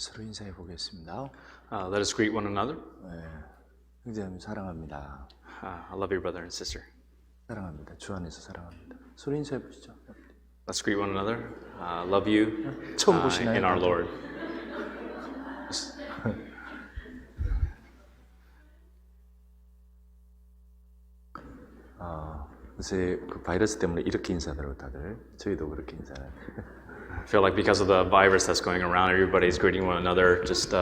서로 인사해 보겠습니다. Let us greet one another. 형제님 사랑합니다. I love your brother and sister. 사랑합니다. 주 안에서 사랑합니다. 서로 인사해 보시죠. Let's greet one another. Love you 처음 보시나요? in our Lord. 요새 그 바이러스 때문에 이렇게 인사하더라고 다들. 저희도 그렇게 인사해요. I feel like because of the virus that's going around, everybody's greeting one another, just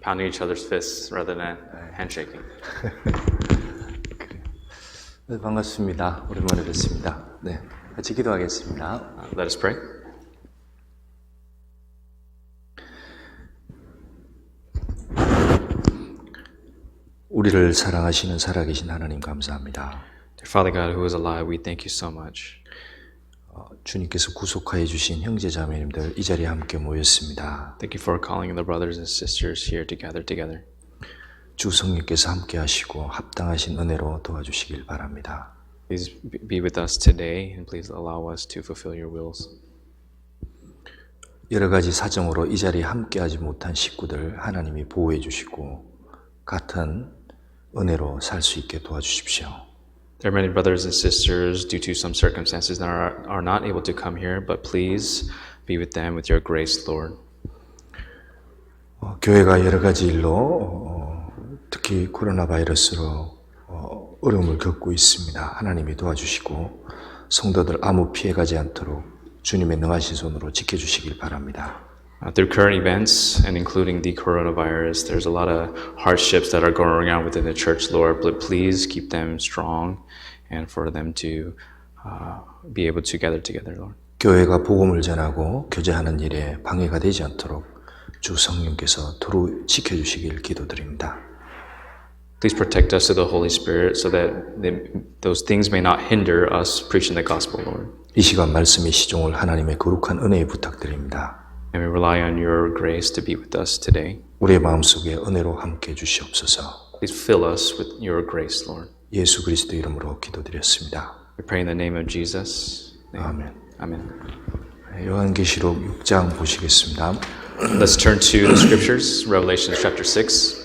pounding each other's fists rather than handshaking. 네, 반갑습니다. 오랜만에 뵙습니다. 네, 같이 기도하겠습니다. Let us pray. 우리를 사랑하시는 살아계신 하나님 감사합니다. Dear Father God, who is alive, we thank you so much. 주님께서 구속하여 주신 형제 자매님들 이 자리에 함께 모였습니다. Thank you for calling the brothers and sisters here to gather together. 주 성령께서 함께 하시고 합당하신 은혜로 도와주시길 바랍니다. Please be with us today and please allow us to fulfill your wills. 여러 가지 사정으로 이 자리에 함께하지 못한 식구들 하나님이 보호해 주시고 같은 은혜로 살 수 있게 도와주십시오. There are many brothers and sisters due to some circumstances that are not able to come here, but please be with them with your grace, Lord. 교회가 여러 가지 일로 특히 코로나 바이러스로 어려움을 겪고 있습니다. 하나님이 도와주시고 성도들 아무 피해가지 않도록 주님의 능하신 손으로 지켜주시길 바랍니다. Through current events and including the coronavirus, there's a lot of hardships that are going around within the church, Lord. But please keep them strong and for them to be able to gather together, Lord. 교회가 복음을 전하고 교제하는 일에 방해가 되지 않도록 주 성령께서 두루 지켜주시길 기도드립니다. Please protect us to the Holy Spirit so that those things may not hinder us preaching the gospel, Lord. 이 시간 말씀의 시종을 하나님의 거룩한 은혜에 부탁드립니다. And we rely on your grace to be with us today. 우리의 마음속에 은혜로 함께 해주시옵소서. Please fill us with your grace, Lord. 예수 그리스도 이름으로 기도드렸습니다. We pray in the name of Jesus. 아멘. Amen. 요한계시록 6장 보시겠습니다. Let's turn to the scriptures, Revelation chapter 6.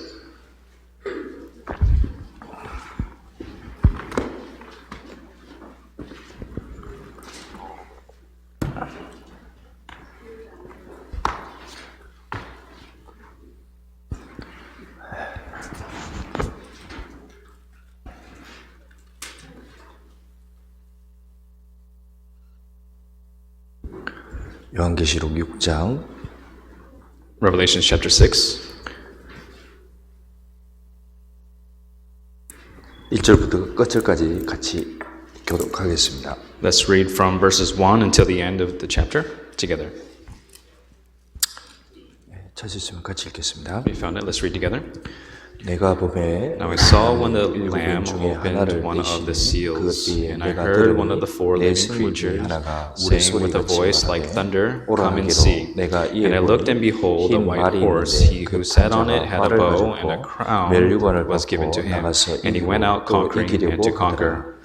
요한계시록 6장 Revelation chapter 6. 1절부터 끝절까지 같이 교독하겠습니다. Let's read from verses 1 until the end of the chapter together. 찾으시면 같이 읽겠습니다. We found it. Let's read together. 내가 보매 Now I saw when the 일곱 Lamb 중에 opened 하나를 one of the 내시니 그것 seals, 뒤에 and I 내가 heard one of the 들으니 four 내 living 생물 중에 creatures 하나가 우리 saying with a 소리같이 voice like 말하되 thunder, 오라 Come and 하기로 see. 내가 이에 And I looked and 보니 behold a 흰 white 말이 horse. 있는데 He 그 who sat on it 판자가 had a 활을 bow and a 가졌고 crown 멸류관을 was given 받고 to him. 나가서 And he went out 이기고 또 conquering and to 이기려고 conquer. 하더라.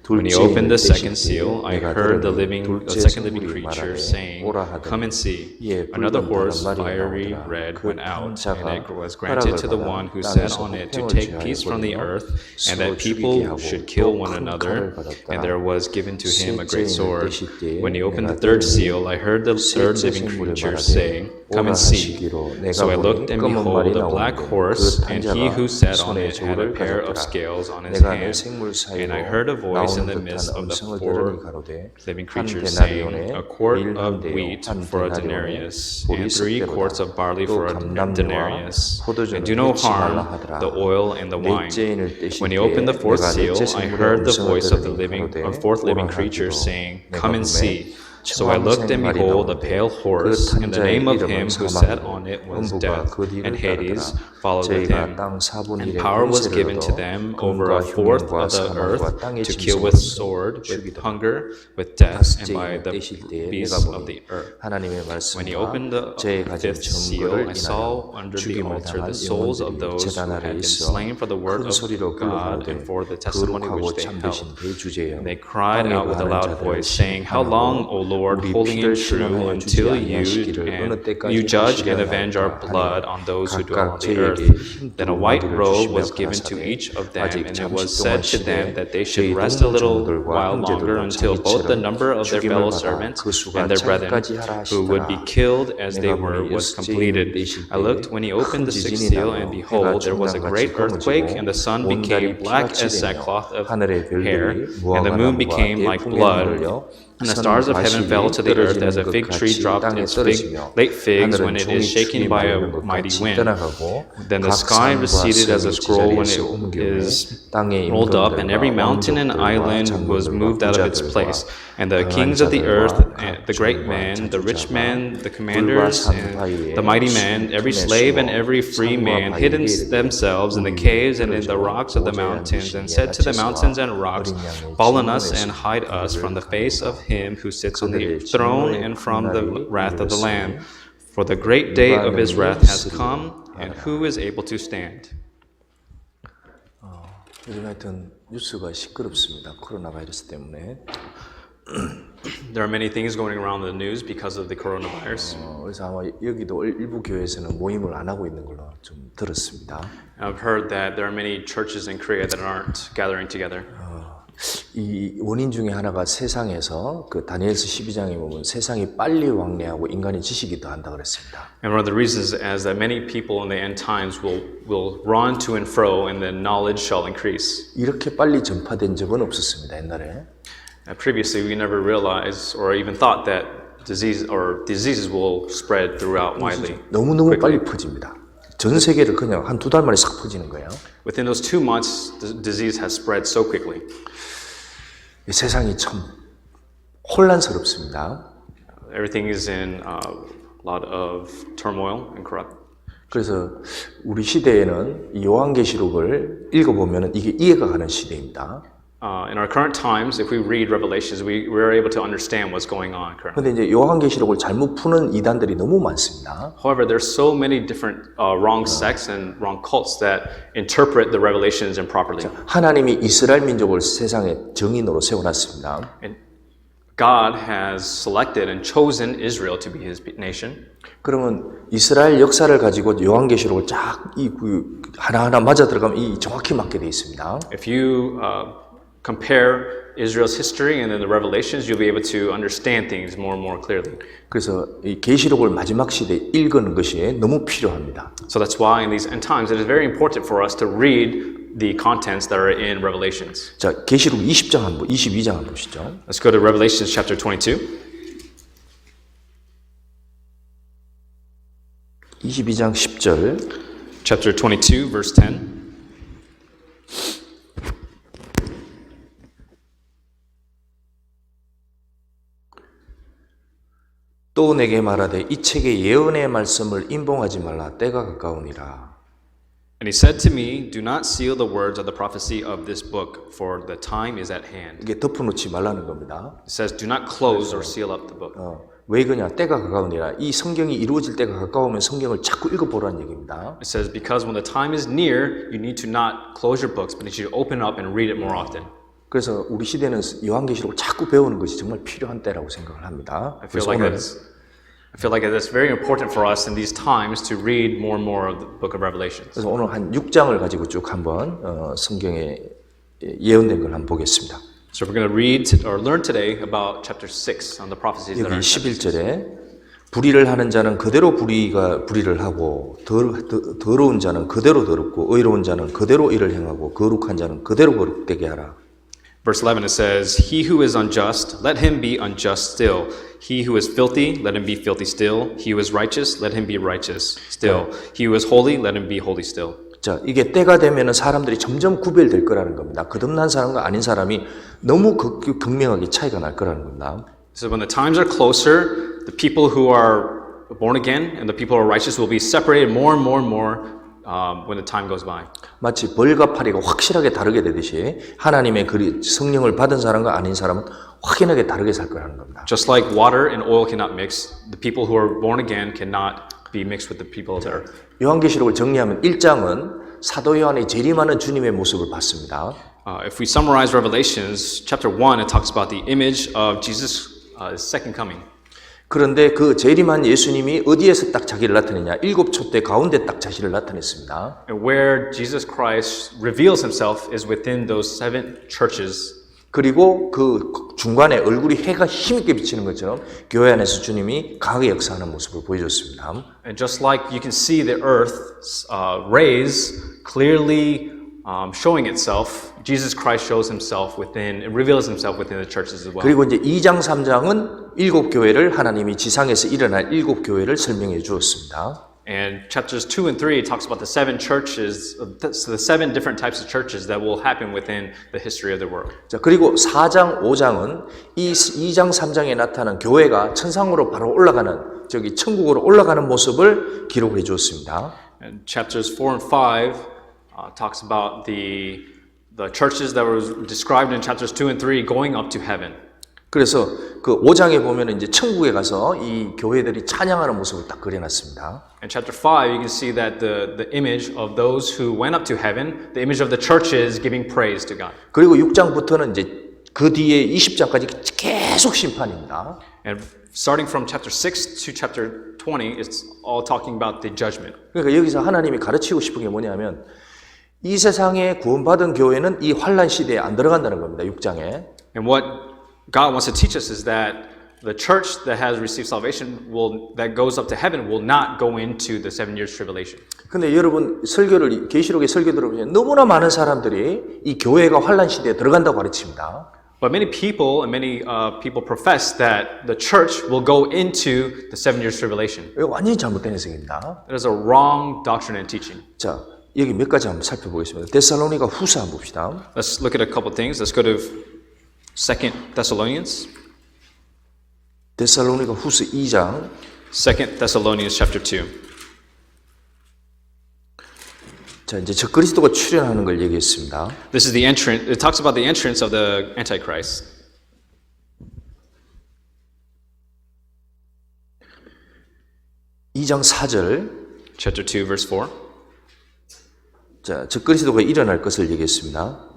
When he 둘째 opened the 떼실 second 때 seal, I 내가 heard the 들으니 둘째 second living 생물이 creature 말하되 saying, 오라 하더니 Come and see. 이에 Another 붉은 horse, 다른 말이 fiery 나오더라. red, 그 went out, and 판자가 it was granted to the 받아 one who sat 땅에서 on it to 평을 take 취하여 peace from the 버리며 earth, and 서로 that 죽이게 people 하고 should kill 또 one 큰 another. 칼을 And 받았더라. there was given to him a great 셋째 sword. 떼실 때에 When he opened the 내가 third 들으니 seal, I heard the third 셋째 living 생물이 creature 말하되 saying, Come 오라 and see. 하시기로 내가 So I 보니 looked and 검은 behold 말이 a black 나오는데 horse, 그 and he 판자가 who sat on 손에 it had a 저울을 pair of 가졌더라. scales on his 내가 내 hand. 생물 And I 사이로 heard a voice in the 나오는 midst 듯한 of the 음성을 four 들으니 가로되 living 한 creatures saying, 데나리온에 a quart 밀 한 of 대요 wheat 한 for a 데나리온에 denarius, 보리 and 3 quarts 습대로다. of barley 또 for a 감람류와 denarius, and 포도주는 do no 해치 말라 harm 하더라. the oil and the wine. 넷째 인을 떼실 When he 때에 opened the fourth 내가 seal, 넷째 I 생물의 heard the 음성을 voice of the 들으니 가로되 fourth living 오라 creature 하기로 saying, 내가 Come and 보매 see. So I looked and 말이 behold a 나오는데 pale 그 horse, and the 탄자의 name of 이름은 him who sat 사망이고 on it was 음부가 Death, 그 뒤를 and Hades 따르더라. followed with 저희가 him. 땅 4분의 And 1의 power was 권세를 given to 얻어 them over a 금과 fourth 흉년과 of the 사망과 earth 땅의 to kill 짐승을 with sword, with 죽이더라. hunger, with death, and 다섯째 by 인을 the 떼실 때에 내가 beasts of 보니 the earth. 하나님의 When he 말씀과 opened the 저의 가진 fifth seal, 증거를 I saw 인하여 under the 죽임을 altar 당한 the souls of 영혼들이 those who 제단 had 아래에 been 있어 slain for the word 큰 of 소리로 God 끌어가로되 and for the testimony 거룩하고 which they 참되신 held. 대주제여 And they cried 땅에 out with a 거하는 loud 자들을 voice, saying, How long, O Lord 우리 holy 피를 and true 실험하여 주지 until 아니하시기를 어느 you 때까지 judge and 하시려나이까 avenge our blood on those who dwell on 각각 the 저에게 earth. Then a 흰 white 두루마리를 robe 주시며 was given to 가라사대 each of them, 아직 and it 잠시 was 동안 said to them 시대 that they 저희 should rest a little 동무종들과 while longer 형제들도 until both the number of their 죽임을 fellow 받아 servants 그 수가 and their brethren 천까지 하라 who would be 하시더라. killed as they 내가 were 보니 was 여섯째 completed. 내실 I looked when he opened 큰 the sixth 지진이 seal, and 나고 behold, there was a 해가 great earthquake, 검어지고 and the sun 온 became 달이 black 피같이 as 되며 sackcloth of 하늘의 hair, 별들이 and the moon became 무화과나무가 like 대풍에 blood, 흔들려 and the stars of heaven fell to the earth as a 떨어지는 fig 것 tree 같이 dropped 땅에 its 떨어지며 late figs when 하늘은 it 종이 is shaken 추위 by a 말리는 것 mighty 같이 wind. 떠나가고 Then the 각 sky 산과 receded as a 섬이 scroll when 제자리에서 it 옮겨오매 is 땅의 rolled up, and every 임금들과 mountain and 왕족들과 island was 장군들과 moved out of its 부자들과 place. And the 강한 kings of the earth, 자들과 and 각 the great 종과 men, the rich 자주자가 men, the 불과 commanders, 산 and 바위에 the mighty men, every 틈에 slave and 숨어 every free 산과 man 바위 hid 위에 themselves in the 우리 caves and in the 떨어져 rocks of the 보좌에 mountains, and 앉으신 said to the 예하께서와 mountains and rocks, 어린 양의 fall on us 진노의 and hide us from the face of him who sits on the 그들의 throne 진노의 and from the 그날이 wrath of the Lamb. 이르렀으니 For the great day of his wrath has 누가 come, 능히 and who is able to stand? 요즘 하여튼 뉴스가 시끄럽습니다. 코로나 바이러스 때문에. There are many things going around in the news because of the coronavirus. 그래서 아마 여기도 일부 교회에서는 모임을 안 하고 있는 걸로 좀 들었습니다. I've heard that there are many churches in Korea that aren't gathering together. 이 원인 중에 하나가 세상에서 그 다니엘서 12장에 보면 세상이 빨리 왕래하고 인간의 지식이 더한다 그랬습니다. And one of the reasons is that many people in the end times will run to and fro, and then knowledge shall increase. 이렇게 빨리 전파된 적은 없었습니다. 옛날에. Previously, we never realized or even thought that diseases will spread throughout widely. 너무너무 빨리 퍼집니다. 전 세계를 그냥 한 두 달 만에 싹 퍼지는 거예요. Within those 2 months, the disease has spread so quickly. 이 세상이 참 혼란스럽습니다. Everything is in a lot of turmoil and corrupt. 그래서 우리 시대에는 이 요한계시록을 읽어보면 이게 이해가 가는 시대입니다. In our current times, if we read Revelations, we are able to understand what's going on currently. 그런데 이제 요한계시록을 잘못 푸는 이단들이 너무 많습니다. However, there's so many different wrong sects and wrong cults that interpret the Revelations improperly. 하나님이 이스라엘 민족을 세상의 정인으로 세워놨습니다. And God has selected and chosen Israel to be His nation. 그러면 이스라엘 역사를 가지고 요한계시록을 쫙 하나하나 맞아 들어가면 이 정확히 맞게 돼 있습니다. If you compare Israel's history and then the Revelations, you'll be able to understand things more and more clearly. 그래서 이 계시록을 마지막 시대에 읽는 것이 너무 필요합니다. So that's why in these end times, it is very important for us to read the contents that are in Revelations. 자, 계시록 22장 한번 보시죠. Let's go to Revelations chapter 22. 22장 10절. Chapter 22, verse 10. 또 내게 말하되 이 책의 예언의 말씀을 임봉하지 말라 때가 가까우니라. And he said to me, Do not seal the words of the prophecy of this book, for the time is at hand. 이게 덮어놓지 말라는 겁니다. It says, Do not close or seal up the book. 왜 그러냐? 때가 가까우니라. 이 성경이 이루어질 때가 가까우면 성경을 자꾸 읽어보라는 얘기입니다. It says, Because when the time is near, you need to not close your books, but you should open up and read it more often. 그래서 우리 시대는 요한계시록을 자꾸 배우는 것이 정말 필요한 때라고 생각을 합니다. I feel like it's very important for us in these times to read more and more of the book of Revelations. 그래서 오늘 한 6장을 가지고 쭉 한번 성경에 예언된 걸 한번 보겠습니다. So we're going to read or learn today about chapter 6 on the prophecies that 여기 are in chapter 6. 11절에 불의를 하는 자는 그대로 불의를 하고 더러운 자는 그대로 더럽고 의로운 자는 그대로 의를 행하고 거룩한 자는 그대로 거룩되게 하라. Verse 11 it says, He who is unjust, let him be unjust still. He who is filthy, let him be filthy still. He who is righteous, let him be righteous still. He who is holy, let him be holy still. 자, 이게 때가 되면은 사람들이 점점 구별될 거라는 겁니다. 거듭난 사람과 아닌 사람이 너무 극명하게 차이가 날 거라는 겁니다. So when the times are closer, the people who are born again and the people who are righteous will be separated more and more and more when the time goes by. 마치 벌과 파리가 확실하게 다르게 되듯이 하나님의 성령을 받은 사람과 아닌 사람은 확연하게 다르게 살 거라는 겁니다. Just like water and oil cannot mix, the people who are born again cannot be mixed with the people of the earth. 요한계시록을 정리하면 1장은 사도 요한이 재림하는 주님의 모습을 봤습니다. If we summarize Revelations, chapter 1, it talks about the image of Jesus His second coming. 그런데 그 재림한 예수님이 어디에서 딱 자기를 나타내냐? 일곱 촛대 가운데 딱 자신을 나타냈습니다. And where Jesus Christ reveals himself is within those 7 churches. 그리고 그 중간에 얼굴이 해가 힘있게 비치는 것처럼 교회 안에서 주님이 강하게 역사하는 모습을 보여줬습니다. And just like you can see the earth's rays clearly showing itself, Jesus Christ shows himself within, and reveals himself within the churches as well. 그리고 이제 2장 3장은 일곱 교회를 하나님이 지상에서 일어날 일곱 교회를 설명해 주었습니다. And chapters 2 and 3 talks about the 7 churches, the 7 different types of churches that will happen within the history of the world. 자, 그리고 4장, 5장은 이 2장, 3장에 나타난 교회가 천상으로 바로 올라가는, 저기 천국으로 올라가는 모습을 기록해 주었습니다. And chapters 4 and 5 talks about the churches that were described in chapters 2 and 3 going up to heaven. 그래서 그 5장에 보면 이제 천국에 가서 이 교회들이 찬양하는 모습을 딱 그려놨습니다. In chapter 5, you can see that the image of those who went up to heaven, the image of the churches giving praise to God. 그리고 6장부터는 이제 그 뒤에 20장까지 계속 심판입니다. And starting from chapter 6 to chapter 20, it's all talking about the judgment. 그러니까 여기서 하나님이 가르치고 싶은 게 뭐냐면 이 세상에 구원받은 교회는 이 환란 시대에 안 들어간다는 겁니다. 6장에. And what God wants to teach us is that the church that has received salvation that goes up to heaven will not go into the 7 years tribulation. 근데 여러분 설교를 계시록의 설교 들어보면 너무나 많은 사람들이 이 교회가 환란 시대에 들어간다고 가르칩니다. But many people and many people profess that the church will go into the 7 years tribulation. 이거 완전히 잘못된 해석입니다. That is a wrong doctrine and teaching. 자, 여기 몇 가지 한번 살펴보겠습니다. 데살로니가 후서 한번 봅시다. Let's look at a couple things. Let's go to 2 Thessalonians. 데살로니가 후서 2장 2 Thessalonians chapter 2. 자, 이제 적그리스도가 출현하는 걸 얘기했습니다. This is the entrance. It talks about the entrance of the Antichrist. (2장 4절) Chapter 2, verse 4. 자, 적그리스도가 일어날 것을 얘기했습니다.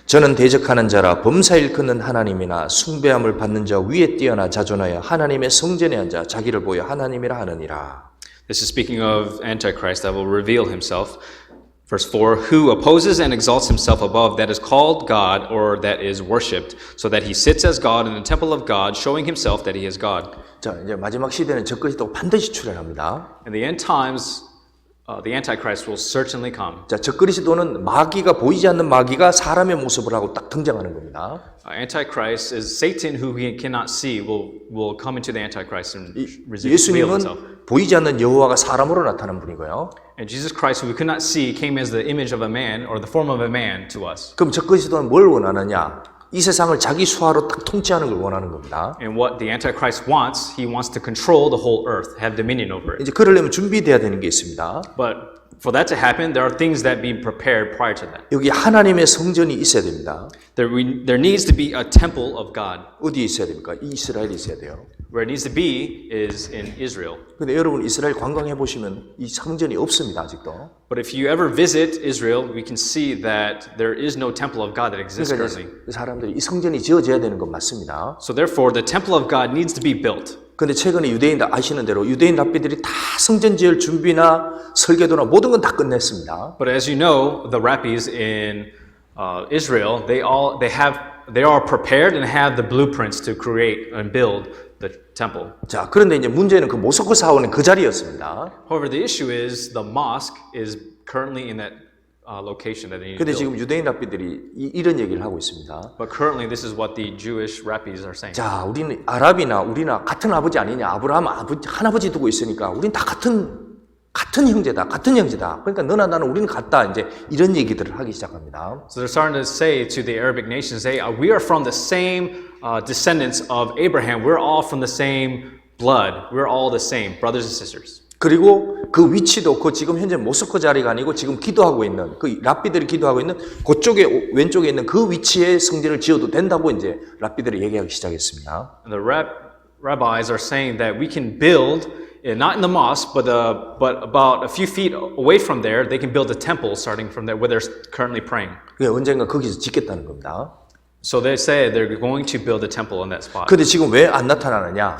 저는 대적하는 자라 범사일 걷는 하나님이나 숭배함을 받는 자 위에 뛰어나 자존하여 하나님의 성전에 앉아 자기를 보여 하나님이라 하느니라. This is speaking of Antichrist that will reveal himself. Verse 4, who opposes and exalts himself above that is called God or that is worshipped, so that he sits as God in the temple of God, showing himself that he is God. 자, 이제 마지막 시대는 적그리스도가 반드시 출현합니다. In the end times, the Antichrist will certainly come. 자, 적그리스도는 마귀가 보이지 않는 마귀가 사람의 모습을 하고 딱 등장하는 겁니다. Antichrist is Satan who he cannot see will come into the Antichrist and reveal 예수님은 himself. 보이지 않는 여호와가 사람으로 나타난 분이고요. And Jesus Christ, who we could not see, came as the image of a man or the form of a man to us. 그럼 적그리스도는 뭘 원하느냐? 이 세상을 자기 수하로 딱 통치하는 걸 원하는 겁니다. And what the Antichrist wants, he wants to control the whole earth, have dominion over it. 이제 그러려면 준비돼야 되는 게 있습니다. But for that to happen, there are things that be prepared prior to that. 여기 하나님의 성전이 있어야 됩니다. There needs to be a temple of God. 어디에 있어야 됩니까? 이스라엘에 있어야 돼요. Where it needs to be is in Israel. 근데 여러분 이스라엘 관광해 보시면 이 성전이 없습니다, 아직도. But if you ever visit Israel, we can see that there is no temple of God that exists 그러니까 currently. 이제 사람들이 이 성전이 지어져야 되는 건 맞습니다. So therefore, the temple of God needs to be built. 근데 최근에 유대인들 아시는 대로 유대인 랍비들이 다 성전 지을 준비나 설계도나 모든 건 다 끝냈습니다. But as you know, the rabbis in Israel, they are prepared and have the blueprints to create and build the temple. 자, 그런데 이제 문제는 그 모스크 사원은 그 자리였습니다. However, the issue is the mosque is currently in that location that they need to 근데 build. 지금 유대인 랍비들이 이런 얘기를 하고 있습니다. But currently, this is what the Jewish rabbis are saying. 자, 우리는 아랍이나 우리나 같은 아버지 아니냐? 아브라함 할아버지 두고 있으니까 우린 다 같은 형제다, 같은 형제다. 그러니까 너나 나는 우리는 같다. 이제 이런 얘기들을 하기 시작합니다. So they're starting to say to the Arabic nations, we are from the same descendants of Abraham. We're all from the same blood. We're all the same, brothers and sisters. 그리고 그 위치도 그 지금 현재 모스크 자리가 아니고 지금 기도하고 있는 그 랍비들이 기도하고 있는 그쪽에 왼쪽에 있는 그 위치에 성전을 지어도 된다고 이제 랍비들이 얘기하기 시작했습니다. And the rabbis are saying that we can build, not in the mosque, but about a few feet away from there, they can build a temple starting from there where they're currently praying. 그게 언젠가 거기서 짓겠다는 겁니다. So they say they're going to build a temple in that spot. 근데 지금 왜 안 나타나느냐?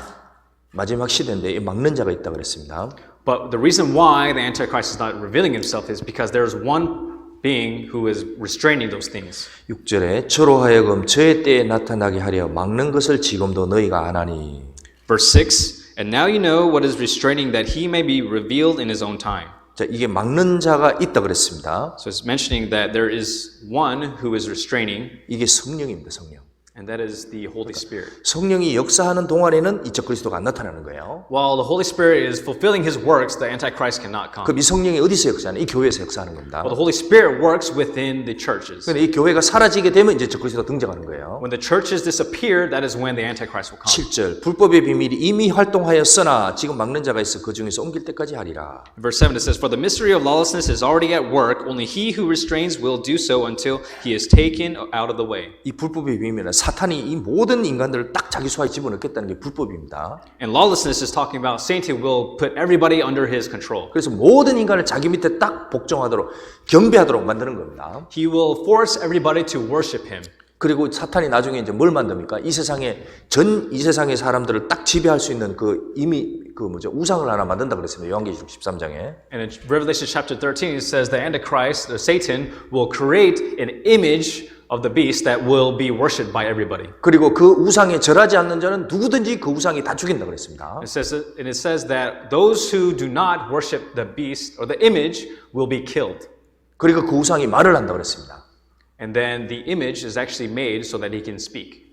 마지막 시대인데 이 막는 자가 있다 그랬습니다. But the reason why the Antichrist is not revealing himself is because there's one being who is restraining those things. 6절에 저로 하여금 저의 때에 나타나게 하려 막는 것을 지금도 너희가 안 하니. Verse 6, and now you know what is restraining that he may be revealed in his own time. 자, 이게 막는 자가 있다 그랬습니다. So it's mentioning that there is one who is restraining, 이게 성령입니다, 성령. and that is the Holy Spirit. 성령이 역사하는 동안에는 이 적그리스도가 안 나타나는 거예요. While the Holy Spirit is fulfilling his works, the Antichrist cannot come. 그럼 이 성령이 어디서 역사하냐? 이 교회에서 역사하는 겁니다. Well, the Holy Spirit works within the churches. 근데 이 교회가 사라지게 되면 이제 적그리스도가 등장하는 거예요. When the churches disappear, that is when the Antichrist will come. 7절 불법의 비밀이 이미 활동하였으나 지금 막는 자가 있어 그 중에서 옮길 때까지 하리라. Verse 7 it says, for the mystery of lawlessness is already at work, only he who restrains will do so until he is taken out of the way. 이 불법의 비밀은 사탄이 이 모든 인간들을 딱 자기 수하에 집어넣겠다는 게 불법입니다. And lawlessness is talking about Satan will put everybody under his control. 그래서 모든 인간을 자기 밑에 딱 복종하도록 경배하도록 만드는 겁니다. He will force everybody to worship him. 그리고 사탄이 나중에 이제 뭘 만듭니까? 이 세상의 사람들을 딱 지배할 수 있는 우상을 하나 만든다 그랬습니다. 요한계시록 13장에. And in Revelation chapter 13 it says the Antichrist, or Satan, will create an image of the beast that will be worshipped by everybody. 그리고 그 우상에 절하지 않는 자는 누구든지 그 우상이 다 죽인다 그랬습니다. It says that those who do not worship the beast or the image will be killed. 그리고 그 우상이 말을 한다 그랬습니다. And then the image is actually made so that he can speak.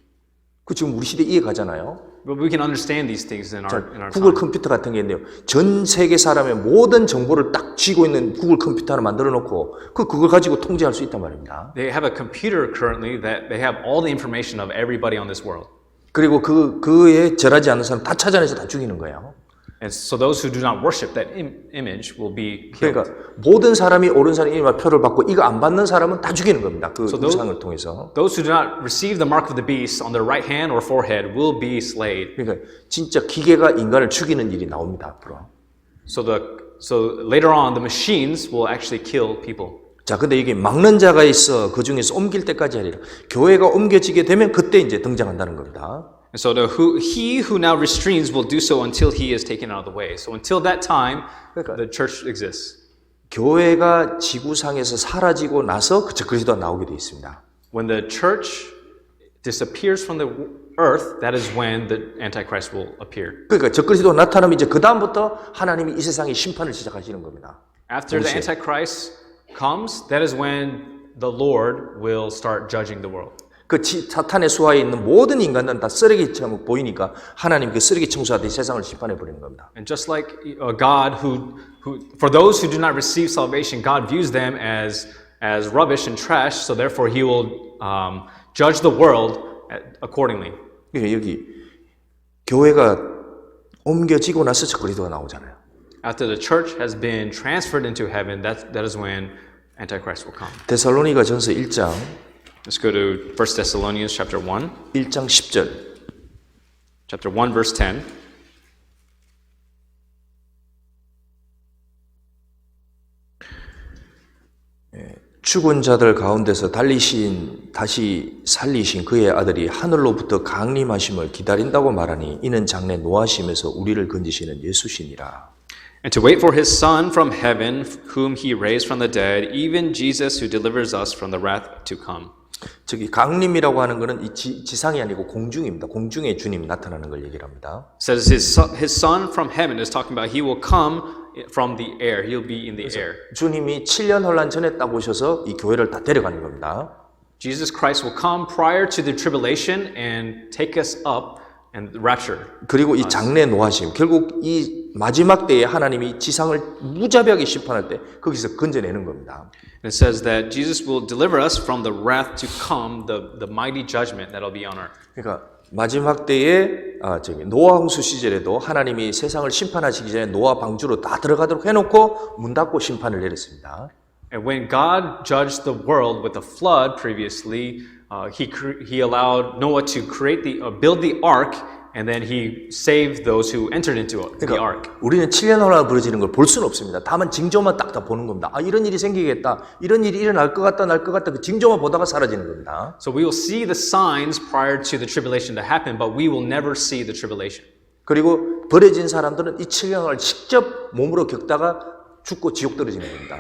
그 지금 우리 시대 이해 가잖아요. But we can understand these things in our 구글 time. 컴퓨터 같은 게 있는데요. 전 세계 사람의 모든 정보를 딱 쥐고 있는 구글 컴퓨터 하나 만들어 놓고 그걸 가지고 통제할 수 있단 말입니다. They have a computer currently that they have all the information of everybody on this world. 그리고 그에 절하지 않는 사람 다 찾아내서 다 죽이는 거예요. And so those who do not worship that image will be killed. 그러니까 모든 사람이 옳은 사람의 표를 받고 이거 안 받는 사람은 다 죽이는 겁니다. 그 우상을 통해서. Those who do not receive the mark of the beast on their right hand or forehead will be slain. 그러니까 진짜 기계가 인간을 죽이는 일이 나옵니다. 앞으로. So later on, the machines will actually kill people. 자, 근데 이게 막는 자가 있어 그 중에서 옮길 때까지 하리라. 교회가 옮겨지게 되면 그때 이제 등장한다는 겁니다. And so he who now restrains will do so until he is taken out of the way. So until that time, the church exists. 교회가 지구상에서 사라지고 나서 그리스도가 나오게 되어 있습니다. When the church disappears from the earth, that is when the Antichrist will appear. 그러니까 적그리스도가 나타나면 이제 그 다음부터 하나님이 이 세상의 심판을 시작하시는 겁니다. After the Antichrist comes, that is when the Lord will start judging the world. 사탄의 수하에 있는 모든 인간들은 다 쓰레기처럼 보이니까 하나님 그 쓰레기 청소하듯이 세상을 심판해 버리는 겁니다. And just like God, who for those who do not receive salvation, God views them as rubbish and trash. So therefore, He will judge the world accordingly. 여기 교회가 옮겨지고 나서 그리스도가 나오잖아요. After the church has been transferred into heaven, that is when Antichrist will come. 데살로니가전서 1장. Let's go to 1 Thessalonians chapter 1. 1장 10절. Chapter 1 verse 10. 죽은 자들 가운데서 다시 살리신 그의 아들이 하늘로부터 강림하심을 기다린다고 말하니 이는 장래 노하심에서 우리를 건지시는 예수시니라. And to wait for his Son from heaven, whom he raised from the dead, even Jesus who delivers us from the wrath to come. 저기 강림이라고 하는 것은 이 지상이 아니고 공중입니다. 공중에 주님이 나타나는 걸 얘기를 합니다. It says his Son from heaven is talking about he will come from the air. He'll be in the air. 주님이 7년 혼란 전에 딱 오셔서 이 교회를 다 데려가는 겁니다. Jesus Christ will come prior to the tribulation and take us up and rapture. 그리고 이 장래 노하심, 결국 이 마지막 때에 하나님이 지상을 무자비하게 심판할 때 거기서 건져내는 겁니다. And it says that Jesus will deliver us from the wrath to come, the mighty judgment that'll be on earth. 그러니까 마지막 때에 노아 홍수 시절에도 하나님이 세상을 심판하시기 전에 노아 방주로 다 들어가도록 해놓고 문 닫고 심판을 내렸습니다. And when God judged the world with the flood previously, he allowed Noah to build the ark and then he saved those who entered into the ark. 우리는 7년 혼란이 벌어지는 걸 볼 수는 없습니다. 다만 징조만 딱 다 보는 겁니다. 아, 이런 일이 생기겠다. 이런 일이 일어날 것 같다, 날 것 같다. 그 징조만 보다가 사라지는 겁니다. So we will see the signs prior to the tribulation to happen, but we will never see the tribulation. 그리고 버려진 사람들은 이 7년 혼란을 직접 몸으로 겪다가 죽고 지옥 떨어지는 겁니다.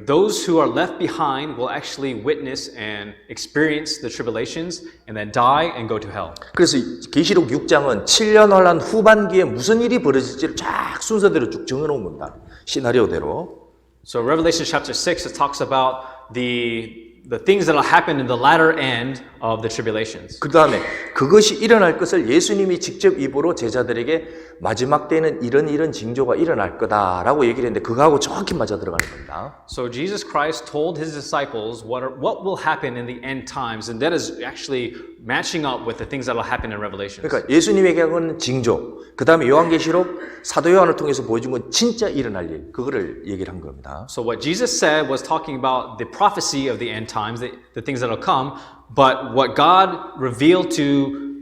Those who are left behind will actually witness and experience the tribulations and then die and go to hell. 그래서 계시록 6장은 7년 혼란 후반기에 무슨 일이 벌어질지를 쫙 순서대로 쭉 정해놓은 겁니다. 시나리오대로. So Revelation chapter 6, it talks about the things that will happen in the latter end of the tribulations. 그 다음에 그것이 일어날 것을 예수님이 직접 입으로 제자들에게 마지막 때에는 이런 징조가 일어날 거다라고 얘기를 했는데 그거하고 정확히 맞아 들어가는 겁니다. So Jesus Christ told his disciples what will happen in the end times, and that is actually matching up with the things that will happen in Revelation. 그러니까 예수님에게 한 징조, 그 다음에 요한계시록 사도 요한을 통해서 보여준 건 진짜 일어날 일, 그거를 얘기를 한 겁니다. So what Jesus said was talking about the prophecy of the end times, the things that will come, but what God revealed to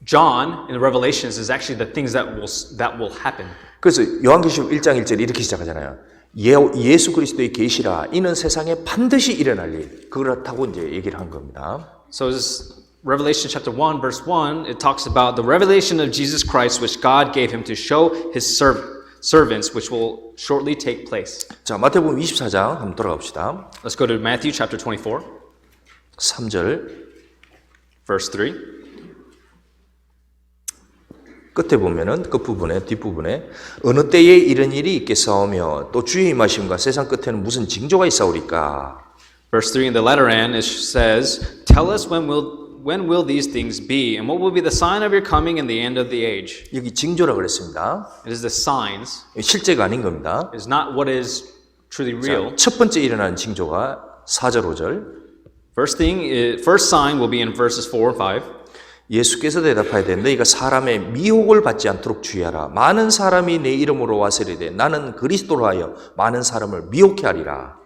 John in the Revelations is actually the things that will happen. 그래서 요한계시록 1장 1절 이렇게 시작하잖아요. 예수 그리스도의 계시라 이는 세상에 반드시 일어날 일, 그렇다고 이제 얘기를 한 겁니다. So this Revelation chapter 1 verse 1, it talks about the revelation of Jesus Christ which God gave him to show his servants which will shortly take place. 자, 마태복음 24장 한번 돌아갑시다. Let's go to Matthew chapter 24, 3절 verse 3. 끝에 보면은 끝부분에 뒷부분에 어느 때에 이런 일이 있겠사오며 또 주의 임하심과 세상 끝에는 무슨 징조가 있사오리까. Verse 3 in the latter end it says, "Tell us when will these things be, and what will be the sign of your coming and the end of the age?" 여기 징조라 그랬습니다. It is the signs. 실제가 아닌 겁니다. It is not what is truly real. 첫 번째 일어나는 징조가 4절 5절. First sign will be in verses 4 and 5. 예수께서 대답하되 너희가 사람의 미혹을 받지 않도록 주의하라. 많은 사람이 내 이름으로 와서 이르되 나는 그리스도로 하여 많은 사람을 미혹해 하리라.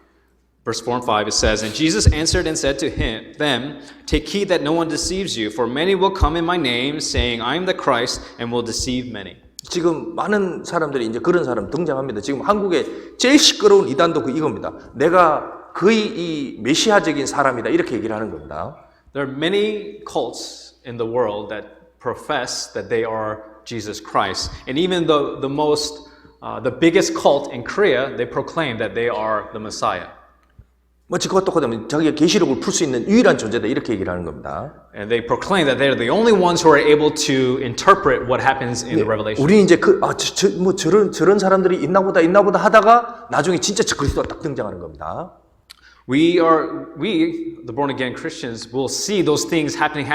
Verse 4 and 5 it says, "And Jesus answered and said to them, Take heed that no one deceives you, for many will come in my name, saying, I am the Christ, and will deceive many." 지금 많은 사람들이 이제 그런 사람 등장합니다. 지금 한국에 제일 시끄러운 이단도 이겁니다. 내가 거의 이 메시아적인 사람이다 이렇게 얘기를 하는 겁니다. There are many cults in the world that profess that they are Jesus Christ, and even the biggest cult in Korea, they proclaim that they are the Messiah. 마치 그것도 똑같으면 자기가 계시록을 풀 수 있는 유일한 존재다 이렇게 얘기를 하는 겁니다. And they proclaim that they're the only ones who are able to interpret what happens in the Revelation. 우리 이제 저런 사람들이 있나 보다 하다가 나중에 진짜 그리스도가 딱 등장하는 겁니다. We, the born again Christians, will see those things happening,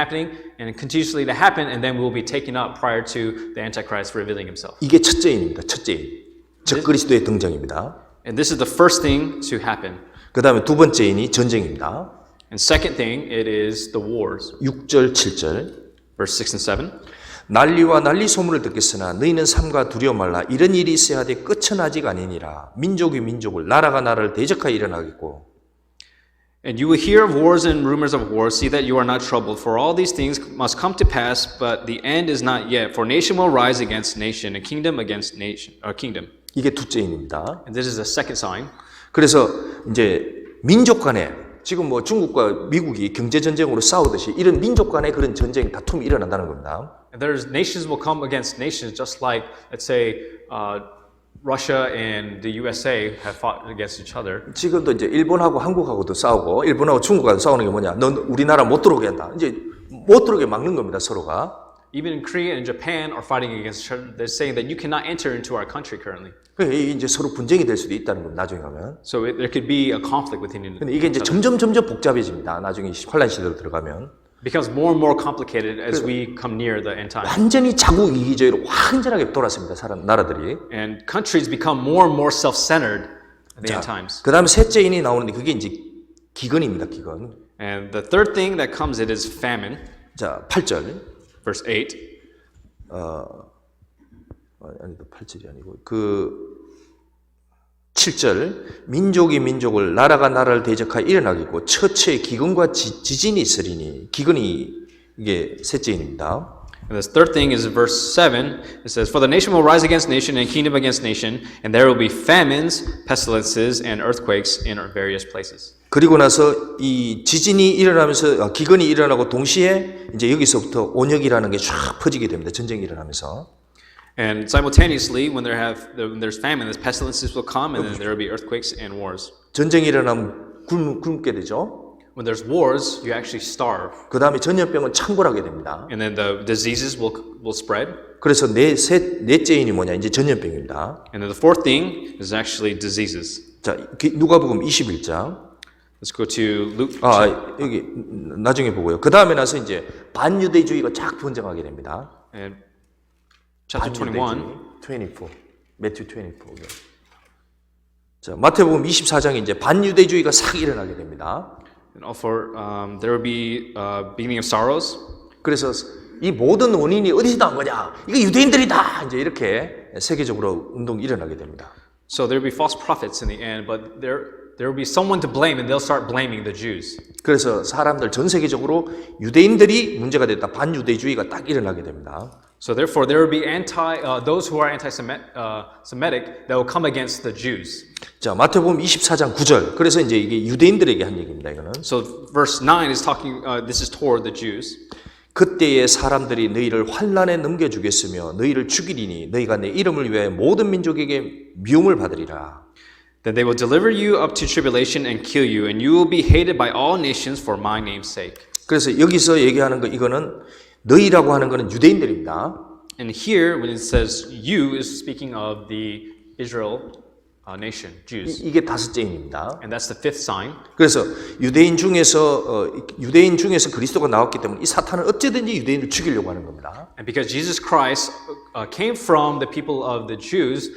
and continuously to happen, and then we will be taken up prior to the Antichrist revealing himself. 이게 첫째인입니다. 첫째인. 적 그리스도의 등장입니다. And this is the first thing to happen. 그 다음에 두 번째인이 전쟁입니다. And second thing, it is the wars. 6절, 7절. Verse 6 and 7. 난리와 난리 소문을 듣겠으나 너희는 삼가 두려워 말라. 이런 일이 있어야 하되 끝은 아직 아니니라. 민족이 민족을, 나라가 나라를 대적하여 일어나겠고. And you will hear of wars and rumors of wars. See that you are not troubled. For all these things must come to pass, but the end is not yet. For nation will rise against nation, and kingdom against nation, or kingdom. 이게 둘째인입니다. And this is the second sign. 그래서 이제 민족 간에 지금 뭐 중국과 미국이 경제 전쟁으로 싸우듯이 이런 민족 간의 그런 전쟁 다툼이 일어난다는 겁니다. And there's nations will come against nations, just like let's say Russia and the USA have fought against each other. 지금도 이제 일본하고 한국하고도 싸우고 일본하고 중국하고 싸우는 게 뭐냐? 넌 우리나라 못 들어오게 한다. 이제 못 들어오게 막는 겁니다, 서로가. Even in Korea and Japan are fighting against each other. They're saying that you cannot enter into our country currently. 이제 서로 분쟁이 될 수도 있다는 겁니다, 나중에 가면. So there could be a conflict within. 근데 이게 이제 점점 복잡해집니다. 나중에 환란 시대로 들어가면. Becomes more and more complicated as we come near the end time. 완전히 자국 이기주의로 완전하게 돌았습니다, 나라들이. And countries become more and more self-centered at the end times. 그 다음에 셋째인이 나오는데 그게 이제 기근입니다, 기근. And the third thing that comes, it is famine. 자, 8절. Verse 8. 아니다, 8절이 아니고 7절. 민족이 민족을, 나라가 나라를 대적하여 일어나겠고 처처에 기근과 지진이 있으리니. 기근이 이게 셋째인입니다. And this third thing is verse 7. It says, For the nation will rise against nation and kingdom against nation, and there will be famines, pestilences, and earthquakes in various places. 그리고 나서 이 지진이 일어나면서 기근이 일어나고 동시에 이제 여기서부터 온역이라는 게 쫙 퍼지게 됩니다. 전쟁이 일어나면서. And simultaneously, when there's famine, there's pestilences will come, and then there will be earthquakes and wars. 전쟁이 일어나면 굶게 되죠. When there's wars, you actually starve. 그 다음에 전염병은 창궐하게 됩니다. And then the diseases will spread. 그래서 넷째인이 뭐냐? 이제 전염병입니다. And then the fourth thing is actually diseases. 자, 누가복음 21장. Let's go to Luke. 여기 나중에 보고요. 그 다음에 나서 이제 반유대주의가 쫙 번져가게 됩니다. And chapter 21. 24. 매튜 24. 자, 마태복음 24장에 이제 반유대주의가 싹 일어나게 됩니다. And for there will be beginning of sorrows. 그래서 이 모든 원인이 어디서 난 거냐? 이거 유대인들이다. 이제 이렇게 세계적으로 운동이 일어나게 됩니다. So there will be false prophets in the end, but there will be someone to blame, and they'll start blaming the Jews. 그래서 사람들 전 세계적으로 유대인들이 문제가 됐다. 반유대주의가 딱 일어나게 됩니다. So therefore, there will be those who are anti-Semitic that will come against the Jews. 자, 마태복음 24장 9절. 그래서 이제 이게 유대인들에게 한 얘기입니다. 이거는. So verse 9 is talking. This is toward the Jews. 그때에 사람들이 너희를 환난에 넘겨주겠으며 너희를 죽이리니 너희가 내 이름을 위해 모든 민족에게 미움을 받으리라. Then they will deliver you up to tribulation and kill you, and you will be hated by all nations for my name's sake. 그래서 여기서 얘기하는 거 이거는 너희라고 하는 거는 유대인들입니다. And here, when it says you, is speaking of the Israel nation, Jews. 이게 다섯째인입니다. And that's the fifth sign. 그래서 유대인 중에서 그리스도가 나왔기 때문에 이 사탄은 어찌든지 유대인을 죽이려고 하는 겁니다. And because Jesus Christ came from the people of the Jews,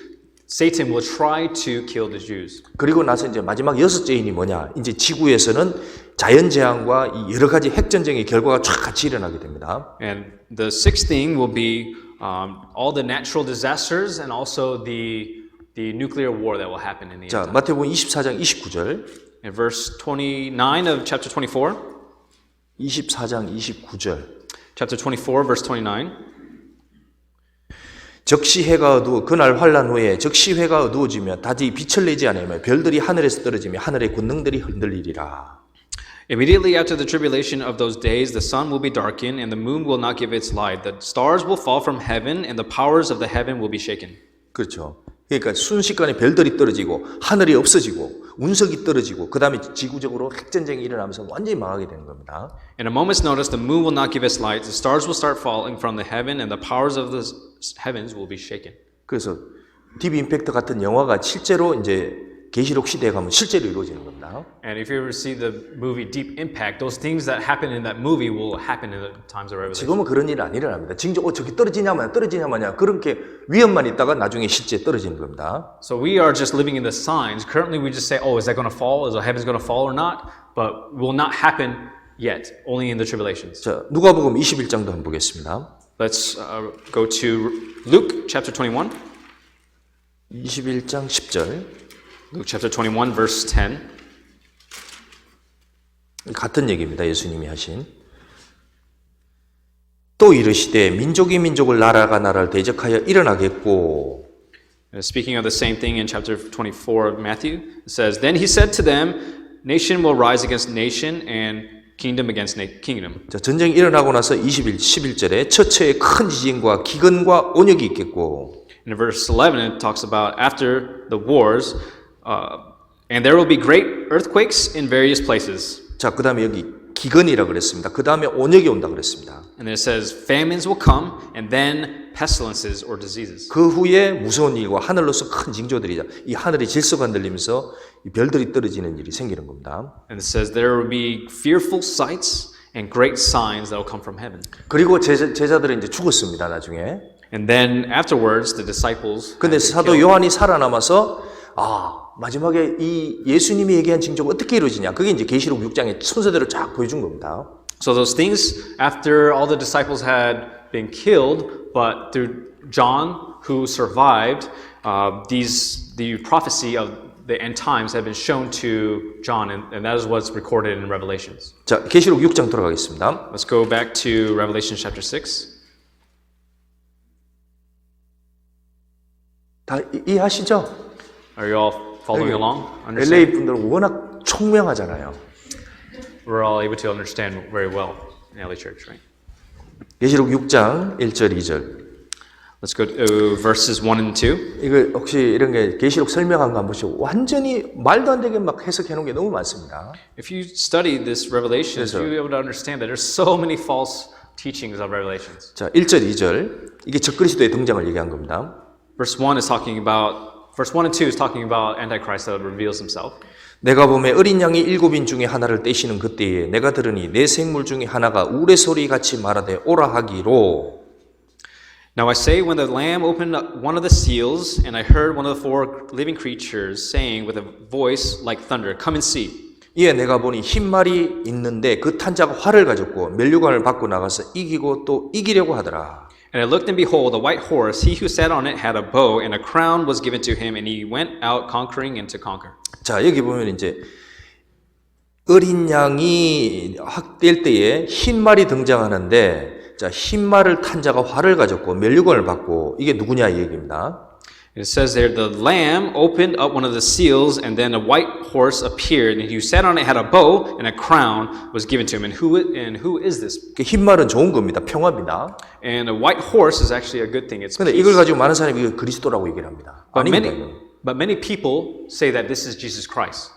Satan will try to kill the Jews. 그리고 나서 이제 마지막 여섯째인이 뭐냐? 이제 지구에서는 자연재앙과 이 여러 가지 핵전쟁의 결과가 쫙 같이 일어나게 됩니다. And the sixth thing will be all the natural disasters and also the nuclear war that will happen in the end. 자, 마태복음 24장 29절. In verse 29 of chapter 24. 24장 29절. Chapter 24, verse 29. 적시 해가 어두워 그날 환란 후에 적시 해가 어두워지며 다시 빛을 내지 않으며 별들이 하늘에서 떨어지며 하늘의 권능들이 흔들리리라. Immediately after the tribulation of those days, the sun will be darkened, and the moon will not give its light. The stars will fall from heaven, and the powers of the heaven will be shaken. 그렇죠. 그러니까 순식간에 별들이 떨어지고 하늘이 없어지고 운석이 떨어지고 그 다음에 지구적으로 핵전쟁이 일어나면서 완전히 망하게 되는 겁니다. In a moment's notice, the moon will not give its light. The stars will start falling from the heaven, and the powers of the heavens will be shaken. 그래서 딥 임팩트 같은 영화가 실제로 이제 계시록 시대에 가면 실제로 이루어지는 겁니다. And if you ever see the movie Deep Impact, those things that happen in that movie will happen in the times of Revelation. 지금은 그런 일은 안 일어납니다. 지금 저기 떨어지냐 마냐 그렇게 위험만 있다가 나중에 실제 떨어지는 겁니다. So we are just living in the signs. Currently, we just say, "Oh, is that going to fall? Is the heavens going to fall or not?" But will not happen yet. Only in the tribulations. 자, 누가복음 21장도 한번 보겠습니다. Let's go to Luke chapter 21. 21장 10절. Luke chapter 21, verse 10. 같은 얘기입니다. 예수님이 하신. 또 이르시되 민족이 민족을 나라가 나라를 대적하여 일어나겠고. Speaking of the same thing in chapter 24 of Matthew, it says, Then he said to them, Nation will rise against nation and kingdom against kingdom. 자, 전쟁이 일어나고 나서 11절에 처처에 큰 지진과 기근과 온역이 있겠고. In verse 11, it talks about after the wars, and there will be great earthquakes in various places. 자, 그 다음에 여기 기근이라 그랬습니다. 그 다음에 온역이 온다 그랬습니다. And then it says famines will come, and then pestilences or diseases. 그 후에 무서운 일과 하늘로서 큰 징조들이다. 이 하늘의 질서가 흔들리면서 이 별들이 떨어지는 일이 생기는 겁니다. And it says there will be fearful sights and great signs that will come from heaven. 그리고 제자들은 이제 죽었습니다. 나중에. And then afterwards, the disciples. 근데 사도 요한이 살아남아서 마지막에 이 예수님이 얘기한 징조가 어떻게 이루어지냐. 그게 이제 계시록 6장에 순서대로 쫙 보여준 겁니다. So those things, after all the disciples had been killed, but through John, who survived, the prophecy of the end times have been shown to John, and that is what's recorded in Revelations. 자, 계시록 6장 돌아가겠습니다. Let's go back to Revelation chapter 6. 다 이해하시죠? Are you all following along? Understand? LA 분들은 워낙 총명하잖아요. We're all able to understand very well in LA Church, right? 계시록 6장 1절 2절. Let's go to verses 1 and 2. 이거 혹시 이런 게 계시록 설명한 거 한번 보시고 완전히 말도 안 되게 막 해석해 놓은 게 너무 많습니다. If you study this Revelation, 그래서- you'll be able to understand that there's so many false teachings of Revelations. 자, 1절 2절. 이게 적그리스도의 등장을 얘기한 겁니다. Verse 1 is talking about, verse 1 and 2 is talking about Antichrist that reveals himself. 내가 보매 어린 양이 7인 중에 하나를 떼시는 그때에 내가 들으니 내 생물 중에 하나가 우레소리 같이 말하되 오라 하기로. Now I say, when the Lamb opened up one of the seals, and I heard one of the four living creatures saying with a voice like thunder, "Come and see." 이에 내가 보니 흰 말이 있는데 그 탄자가 활을 가졌고 면류관을 받고 나가서 이기고 또 이기려고 하더라. And I looked, and behold, a white horse. He who sat on it had a bow, and a crown was given to him, and he went out conquering and to conquer. 자, 여기 보면 이제 어린 양이 확될 때에 흰 말이 등장하는데, 자, 흰 말을 탄 자가 활을 가졌고 면류관을 받고, 이게 누구냐 이 얘기입니다. It says there, the Lamb opened up one of the seals, and then a white horse appeared, and he who sat on it had a bow, and a crown was given to him. And who is this? 흰 말은 좋은 겁니다. 평화입니다. And a white horse is actually a good thing. It's 근데 peace. 이걸 가지고 많은 사람이 이거 그리스도라고 얘기를 합니다. But 아닙니다. many people say that this is Jesus Christ.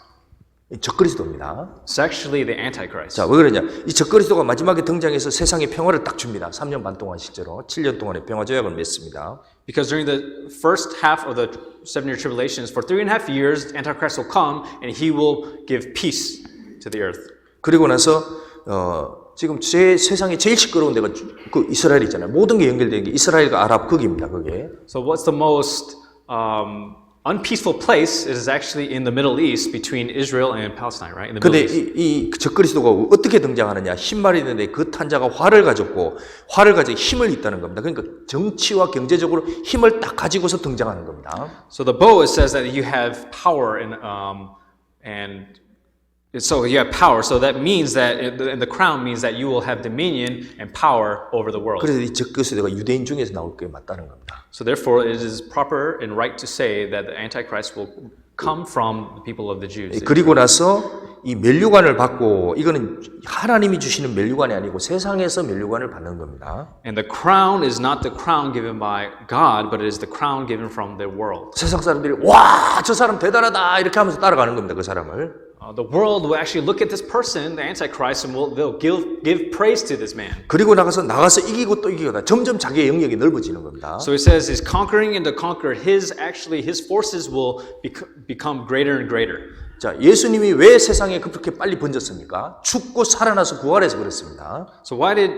이건 적그리스도입니다. It's actually the Antichrist. 자, 왜 그러냐? 이 적그리스도가 마지막에 등장해서 세상에 평화를 딱 줍니다. 3년 반 동안 실제로 7년 동안의 평화 조약을 맺습니다. Because during the first half of the 7-year tribulations, for 3.5 years, Antichrist will come and he will give peace to the earth. 그리고 나서 지금 세상에 제일 시끄러운 데가 그 이스라엘이잖아요. 모든 게 연결된 게 이스라엘과 아랍 극입니다. 그게. So what's the most unpeaceful place is actually in the Middle East between Israel and Palestine, right? In the 근데 Middle East. 이 적그리스도가 어떻게 등장하느냐? 흰 말이 있는데 그 탄자가 활을 가졌고 활을 가지고 힘을 있다는 겁니다. 그러니까 정치와 경제적으로 힘을 딱 가지고서 등장하는 겁니다. So the bow, it says that you have power and so you have power. So that means that, and the crown means that you will have dominion and power over the world. 그래서 이 적그리스도가 유대인 중에서 나올 게 맞다는 겁니다. So therefore, it is proper and right to say that the Antichrist will come from the people of the Jews. 그리고 나서 이 면류관을 받고 이거는 하나님이 주시는 면류관이 아니고 세상에서 면류관을 받는 겁니다. And the crown is not the crown given by God, but it is the crown given from the world. 세상 사람들이 와, 저 사람 대단하다 이렇게 하면서 따라가는 겁니다. 그 사람을. The world will actually look at this person, the Antichrist, and they'll give praise to this man. 그리고 나가서 이기고 또 이기고 점점 자기의 영역이 넓어지는 겁니다. So it says he's conquering and to conquer. His forces will become greater and greater. 자, 예수님이 왜 세상에 그렇게 빨리 번졌습니까? 죽고 살아나서 부활해서 그렇습니다. So why did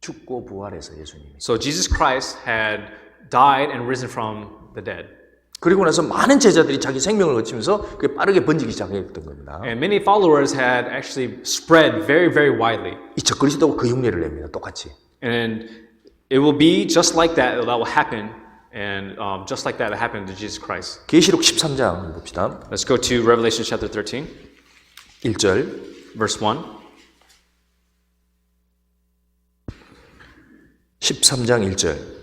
죽고 부활해서 예수님이. So Jesus Christ had died and risen from the dead. 그리고 나서 많은 제자들이 자기 생명을 거치면서 그게 빠르게 번지기 시작했던 겁니다. And many followers had actually spread very, very widely. 이 적그리스도가 그 흉내를 냅니다. 똑같이. And it will be just like that will happen, and just like that it happened to Jesus Christ. 계시록 13장 봅시다. Let's go to Revelation chapter 13, 1절. verse 1. 13장 1절.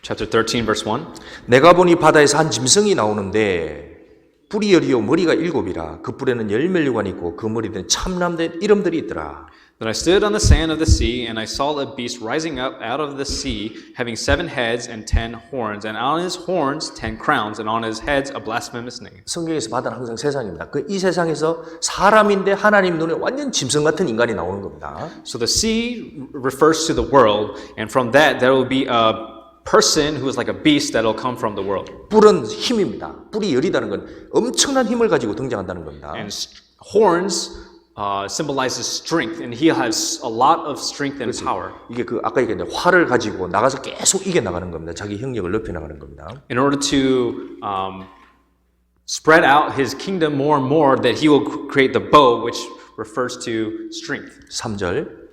Chapter 13, verse 1. 내가 보니 바다에서 한 짐승이 나오는데 뿔이 열이요 머리가 7이라 그 뿔에는 10면류관이 있고 그 머리에는 참남된 이름들이 있더라. Then I stood on the sand of the sea, and I saw a beast rising up out of the sea, having 7 heads and 10 horns, and on his horns 10 crowns, and on his heads a blasphemous name. 성경에서 바다는 항상 세상입니다. 이 세상에서 사람인데 하나님 눈에 완전 짐승 같은 인간이 나오는 겁니다. So the sea refers to the world, and from that there will be a person who is like a beast that will come from the world. 뿔은 힘입니다. 뿔이 열이다는 건 엄청난 힘을 가지고 등장한다는 겁니다. And horns symbolizes strength, and he has a lot of strength and power. 이게 그 아까 얘기했는데 활을 가지고 나가서 계속 이겨 나가는 겁니다. 자기 형력을 넓혀 나가는 겁니다. In order to spread out his kingdom more and more, that he will create the bow, which refers to strength. 3절.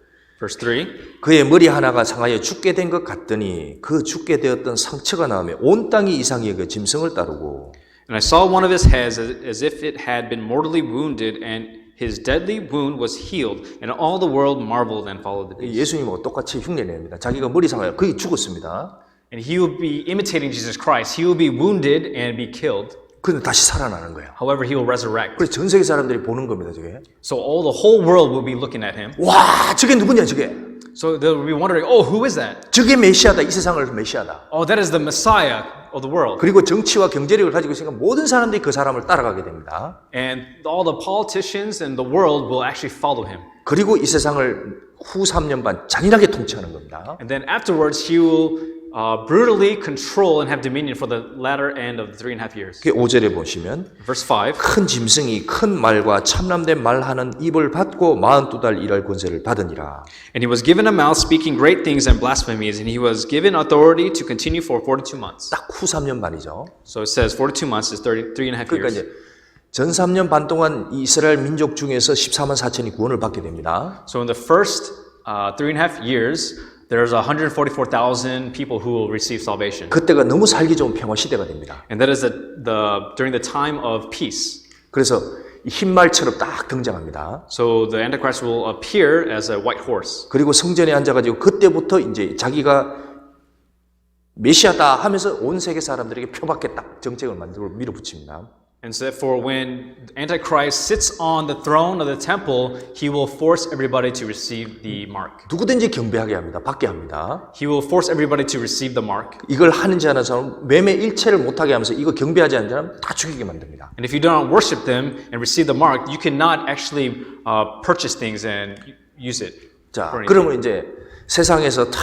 Verse 3. 그의 머리 하나가 상하여 죽게 된 것 같더니 그 죽게 되었던 상처가 나오며 온 땅이 이상히 그 짐승을 따르고 And I saw one of his heads as if it had been mortally wounded, and his deadly wound was healed, and all the world marveled and followed the beast. 예수님하고 똑같이 흉내냅니다. 자기가 머리 상하여 거의 죽었습니다. And he will be imitating Jesus Christ. He will be wounded and be killed. 그런데 다시 살아나는 거예요. However, he will resurrect. 그래서 전 세계 사람들이 보는 겁니다, 저게. So the whole world will be looking at him. 와, 저게 누구냐, 저게. So they'll be wondering, oh, who is that? 저게 메시아다, 이 세상을 메시아다. Oh, that is the Messiah of the world. 그리고 정치와 경제력을 가지고 있으니까 모든 사람들이 그 사람을 따라가게 됩니다. And all the politicians in the world will actually follow him. 그리고 이 세상을 후 3년 반 잔인하게 통치하는 겁니다. And then afterwards, he will brutally control and have dominion for the latter end of the 3.5 years. 그게 5절에 보시면 Verse 5. 큰 짐승이 큰 말과 참남된 말하는 입을 받고 42달 일할 권세를 받으니라. And he was given a mouth speaking great things and blasphemies, and he was given authority to continue for 42 months. 딱 후 3년 반이죠. So it says 42 months is 3.5 그러니까 years. 이제 전 3년 반 동안 이스라엘 민족 중에서 14만 4천이 구원을 받게 됩니다. So in the first 3.5 years, there's 144,000 people who will receive salvation. 그때가 너무 살기 좋은 평화 시대가 됩니다. And that is during the time of peace. 그래서 흰말처럼 딱 등장합니다. So the Antichrist will appear as a white horse. 그리고 성전에 앉아가지고 그때부터 이제 자기가 메시아다 하면서 온 세계 사람들에게 표밖에 딱 정책을 만들고 밀어붙입니다. And so therefore, when Antichrist sits on the throne of the temple, he will force everybody to receive the mark. 누구든지 경배하게 합니다. 받게 합니다. He will force everybody to receive the mark. 이걸 하는지 않은 사람 매매 일체를 못하게 하면서 이거 경배하지 않는 사람 다 죽이게 만듭니다. And if you do not worship them and receive the mark, you cannot actually purchase things and use it. 자, for anything. 그러면 이제 세상에서 다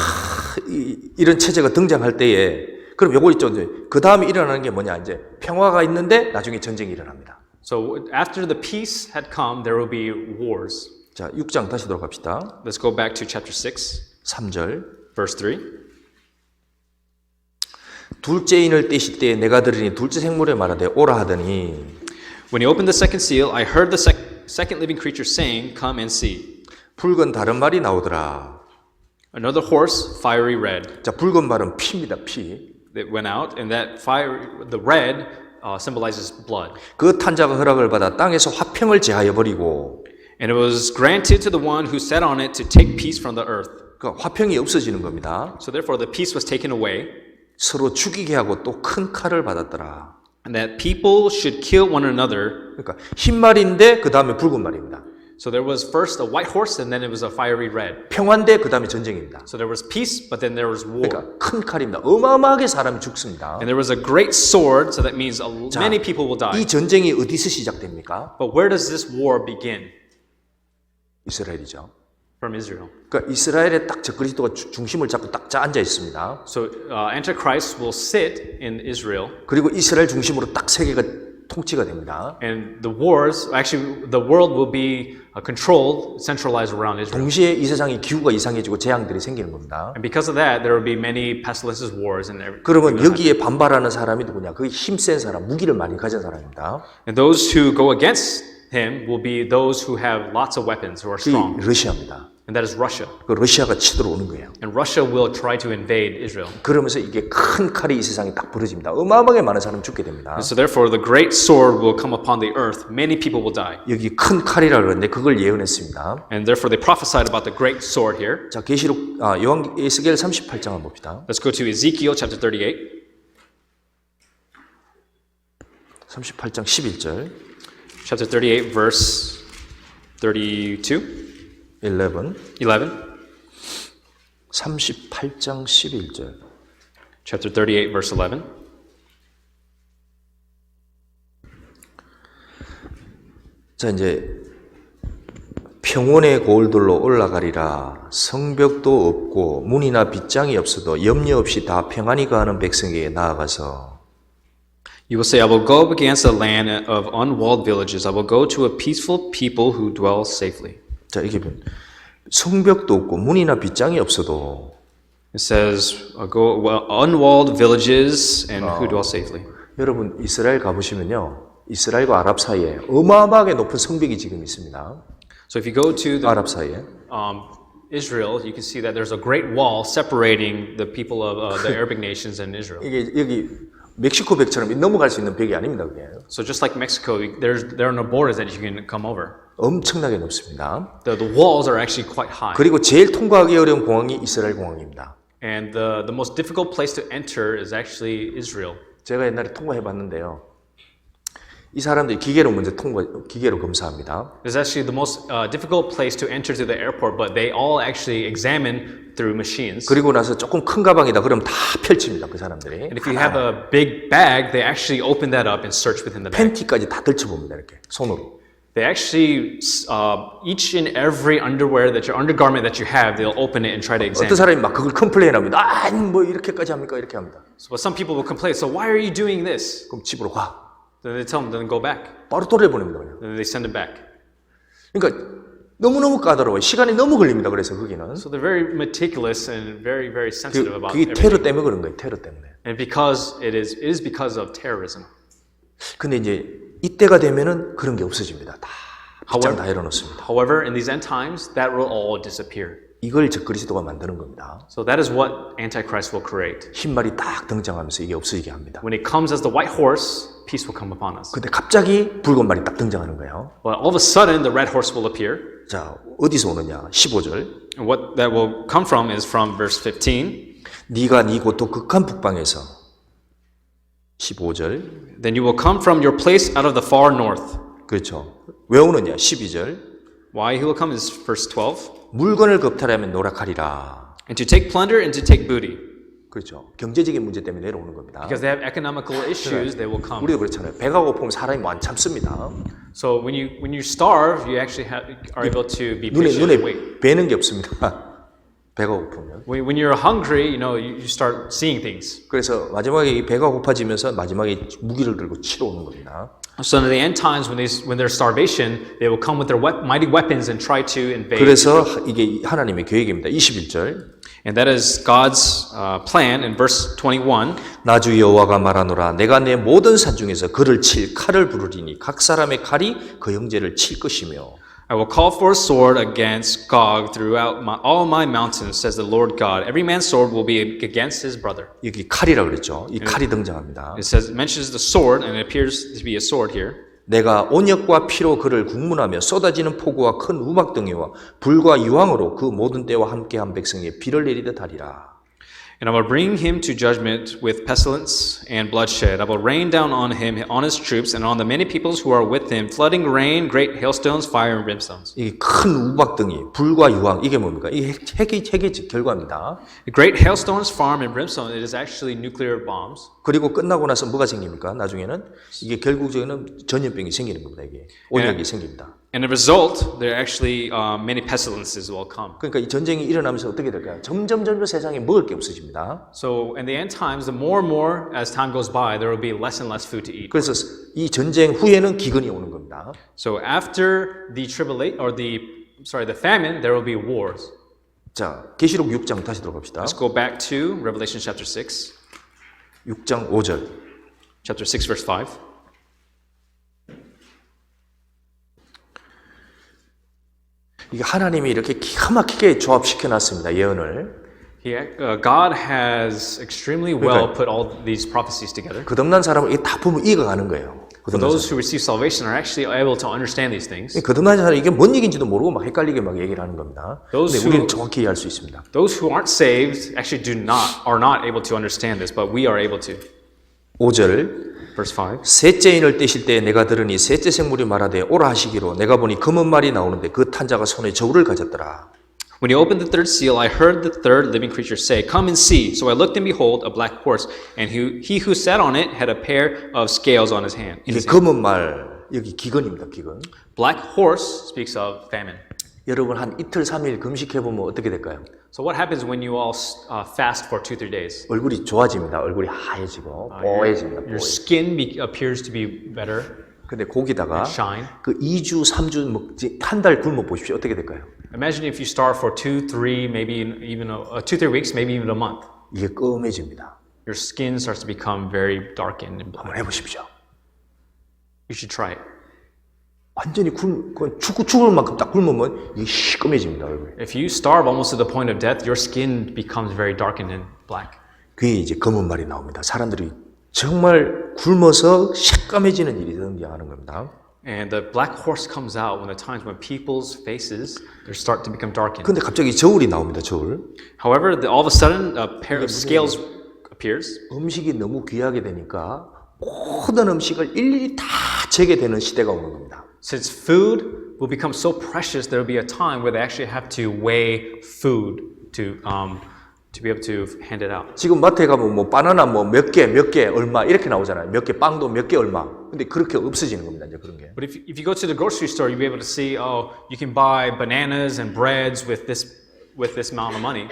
이런 체제가 등장할 때에 그럼 요거 있죠. 그 다음에 일어나는 게 뭐냐. 이제 평화가 있는데 나중에 전쟁이 일어납니다. So after the peace had come, there will be wars. 자, 6장 다시 돌아갑시다. Let's go back to chapter 6, 3절. verse 3. 둘째 인을 떼실 때에 내가 들으니 둘째 생물에 말하되 오라 하더니 When he opened the second seal, I heard the second living creature saying, Come and see. 붉은 다른 말이 나오더라. Another horse, fiery red. 자, 붉은 말은 피입니다. 피. That went out, and that the red symbolizes blood. 그 탄자가 허락을 받아 땅에서 화평을 제하여 버리고 And it was granted to the one who sat on it to take peace from the earth. 그 화평이 없어지는 겁니다. So therefore the peace was taken away, 서로 죽이게 하고 또 큰 칼을 받았더라. and that people should kill one another. 그러니까 흰 말인데 그 다음에 붉은 말입니다. So there was first a white horse, and then it was a fiery red. 평화인데 그 다음에 전쟁입니다. So there was peace, but then there was war. 그러니까 큰 칼입니다. 어마어마하게 사람이 죽습니다. And there was a great sword, so that means 자, many people will die. 이 전쟁이 어디서 시작됩니까? But where does this war begin? 이스라엘이죠. From Israel. 그러니까 이스라엘에 딱 저 그리스도가 중심을 잡고 딱 앉아 있습니다. So Antichrist will sit in Israel, 그리고 이스라엘 중심으로 딱 세계가 통치가 됩니다. and the wars, actually the world will be controlled, centralized around Israel. 동시에 이 세상이 기후가 이상해지고 재앙들이 생기는 겁니다. And because of that, there will be many pestilences, wars, and everything. 그러면 여기에 반발하는 사람이 누구냐? 그게 힘센 사람, 무기를 많이 가진 사람입니다. And those who go against him will be those who have lots of weapons, who are 그게 strong. 러시아입니다. And that is Russia. 그 러시아가 치들어오는 거예요. And Russia will try to invade Israel. 그러면서 이게 큰 칼이 이 세상에 딱 벌어집니다. 어마어마하게 많은 사람이 죽게 됩니다. And so therefore, the great sword will come upon the earth. Many people will die. 여기 큰 칼이라 그러는데 그걸 예언했습니다. And therefore, they prophesied about the great sword here. 자, 계시록 에스겔 38장 한번 봅시다. Let's go to Ezekiel chapter 38. 38장 11절. Chapter 38, verse 32, 11. 11. 38장 11절. Chapter 38, verse 11. 자, 이제 평원의 고을들로 올라가리라. 성벽도 없고 문이나 빗장이 없어도 염려 없이 다 평안히 거하는 백성에게 나아가서 You will say, I will go up against a land of unwalled villages. I will go to a peaceful people who dwell safely. 자, 이게 성벽도 없고 문이나 빗장이 없어도 It says, go unwalled villages and who dwell safely. 여러분 이스라엘 가보시면요. 이스라엘과 아랍 사이에 어마어마하게 높은 성벽이 지금 있습니다. So if you go to the 아랍 사이에. Israel, you can see that there's a great wall separating the people of the Arabic nations and Israel. 이게 여기 멕시코 벽처럼 넘어갈 수 있는 벽이 아닙니다. 그게. So just like Mexico, there are no borders that you can come over. 엄청나게 높습니다. The walls are actually quite high. 그리고 제일 통과하기 어려운 공항이 이스라엘 공항입니다. And the most difficult place to enter is actually Israel. 제가 옛날에 통과해 봤는데요. 이 사람들이 기계로 검사합니다. It's actually the most difficult place to enter to the airport, but they all actually examine through machines. 그리고 나서 조금 큰 가방이다 그러면 다 펼칩니다. 그 사람들이. And if you have a big bag, they actually open that up and search within the bag. 팬티까지 다 들춰봅니다. 이렇게 손으로. They actually, each and every underwear that your undergarment that you have, they'll open it and try to examine. 어떤 사람이 막 그걸 컴플레인합니다. 뭐 이렇게까지 합니까? 이렇게 합니다. So, but some people will complain. So why are you doing this? 그럼 집으로 가. Then they tell them, then go back. 바로 돌려보냅니다. 그냥. Then they send them back. 그러니까 너무너무 까다로워요. 시간이 너무 걸립니다. 그래서 거기는. So they're very meticulous and very, very sensitive about 그게 everything. 테러 때문에 그런 거예요. 테러 때문에. And because it is because of terrorism. 근데 이제 이때가 되면은 그런 게 없어집니다. 다 빗장 다 열어놓습니다. However, in these end times, that will all disappear. 이걸 적그리스도가 만드는 겁니다. So that is what Antichrist will create. 흰말이 딱 등장하면서 이게 없어지게 합니다. When it comes as the white horse, peace will come upon us. 근데 갑자기 붉은 말이 딱 등장하는 거예요. But all of a sudden, the red horse will appear. 자, 어디서 오느냐? 15절. And what that will come from is from verse 15. 네가 네 고토 극한 북방에서 15절. Then you will come from your place out of the far north. 그렇죠. 왜 오느냐? 12절. Why he will come is verse 12. 물건을 겁탈하면 노력하리라. And to take plunder and to take booty. 그렇죠. 경제적인 문제 때문에 내려오는 겁니다. Because they have economical issues, they will come. 우리도 그렇잖아요. 배가 고프면 사람이 안 참습니다. So when you starve, you actually are able to be patient and wait. 눈에 배는 게 없습니다. 배가 고프면. When you're hungry, you start seeing things. 그래서 마지막에 이 배가 고파지면서 마지막에 무기를 들고 치러 오는 겁니다. So in the end times, when there's starvation, they will come with their mighty weapons and try to invade. 그래서 이게 하나님의 계획입니다. 21절. And that is God's plan in verse 21. 나 주 여호와가 말하노라 내가 내 모든 산 중에서 그를 칠 칼을 부르리니 각 사람의 칼이 그 형제를 칠 것이며 I will call for a sword against Gog throughout all my mountains, says the Lord God. Every man's sword will be against his brother. 여기 칼이라고 그랬죠. 이 칼이 등장합니다. It mentions the sword, and it appears to be a sword here. 내가 온역과 피로 그를 국문하며 쏟아지는 폭우와 큰 우박등이와 불과 유황으로 그 모든 때와 함께한 백성에 비를 내리듯 하리라. And I will bring him to judgment with pestilence and bloodshed. I will rain down on him, on his troops, and on the many peoples who are with him, flooding rain, great hailstones, fire, and brimstones. 이 큰 우박등이 불과 유황 이게 뭡니까? 이게 핵의 결과입니다. The great hailstones, fire, and brimstone, it is actually nuclear bombs. 그리고 끝나고 나서 뭐가 생깁니까? 나중에는 이게 결국적으로는 전염병이 생기는 겁니다. 이게 온역이 생깁니다. And the result, there are actually many pestilences will come. 그러니까 이 전쟁이 일어나면서 어떻게 될까요? 점점 세상에 먹을 게 없어집니다. So in the end times, the more and more as time goes by, there will be less and less food to eat. 그래서 이 전쟁 후에는 기근이 오는 겁니다. So after the the famine, there will be wars. 자, 계시록 6장 다시 들어갑시다. Let's go back to Revelation chapter 6. 6장 5절. Chapter 6, verse 5. 이게 하나님이 이렇게 기가 막히게 조합시켜 놨습니다. 예언을. God has extremely well put all these prophecies together. 거듭난 사람을 이게 다 보면 이해가 가는 거예요. So those who receive salvation are actually able to understand these things. 거듭난 사람이 이게 뭔 얘기인지도 모르고 막 헷갈리게 막 얘기를 하는 겁니다. 근데 우리는 정확히 이해할 수 있습니다. Those who aren't saved actually are not able to understand this, but we are able to. 5절. Verse 5. 셋째 인을 떼실 때 내가 들으니 셋째 생물이 말하되 오라 하시기로 내가 보니 검은 말이 나오는데 그 탄자가 손에 저울을 가졌더라. When he opened the third seal, I heard the third living creature say, "Come and see." So I looked and behold, a black horse, and he who sat on it had a pair of scales on his hand. 이게 검은 말 여기 기근입니다. 기근. Black horse speaks of famine. 여러분 한 이틀 3일 금식해 보면 어떻게 될까요? So what happens when you all fast for 2-3 days? 얼굴이 좋아집니다. 얼굴이 하얘지고 뽀얘집니다. Your skin appears to be better. 근데 거기다가 Shine. 그 2주, 3주 먹지 한 달 굶어 보십시오. 어떻게 될까요? Imagine if you starve for 2-3, maybe even 2-3 weeks, maybe even a month. 이게 검해집니다. Your skin starts to become very darkened and black. 한번 해보십시오. You should try it. 완전히 죽을 만큼 딱 굶으면 이게 시꺼매집니다. 얼굴이. If you starve almost to the point of death, your skin becomes very darkened and black. 그게 이제 검은 말이 나옵니다. 사람들이 정말 굶어서 시꺼매지는 일이 등장하는 겁니다. And the black horse comes out when the times when people's faces they start to become darkened. 근데 갑자기 저울이 나옵니다. 저울. However, all of a sudden, a pair of scales appears. 음식이 너무 귀하게 되니까 모든 음식을 일일이 다 재게 되는 시대가 오는 겁니다. Since food will become so precious, there will be a time where they actually have to weigh food to be able to hand it out. 지금 마트에 가면 뭐 바나나 뭐 몇 개 얼마 이렇게 나오잖아요. 몇 개 빵도 몇 개 얼마. 근데 그렇게 없어지는 겁니다. 이제 그런 게. But if you go to the grocery store, you'll be able to see, oh, you can buy bananas and breads with this amount of money,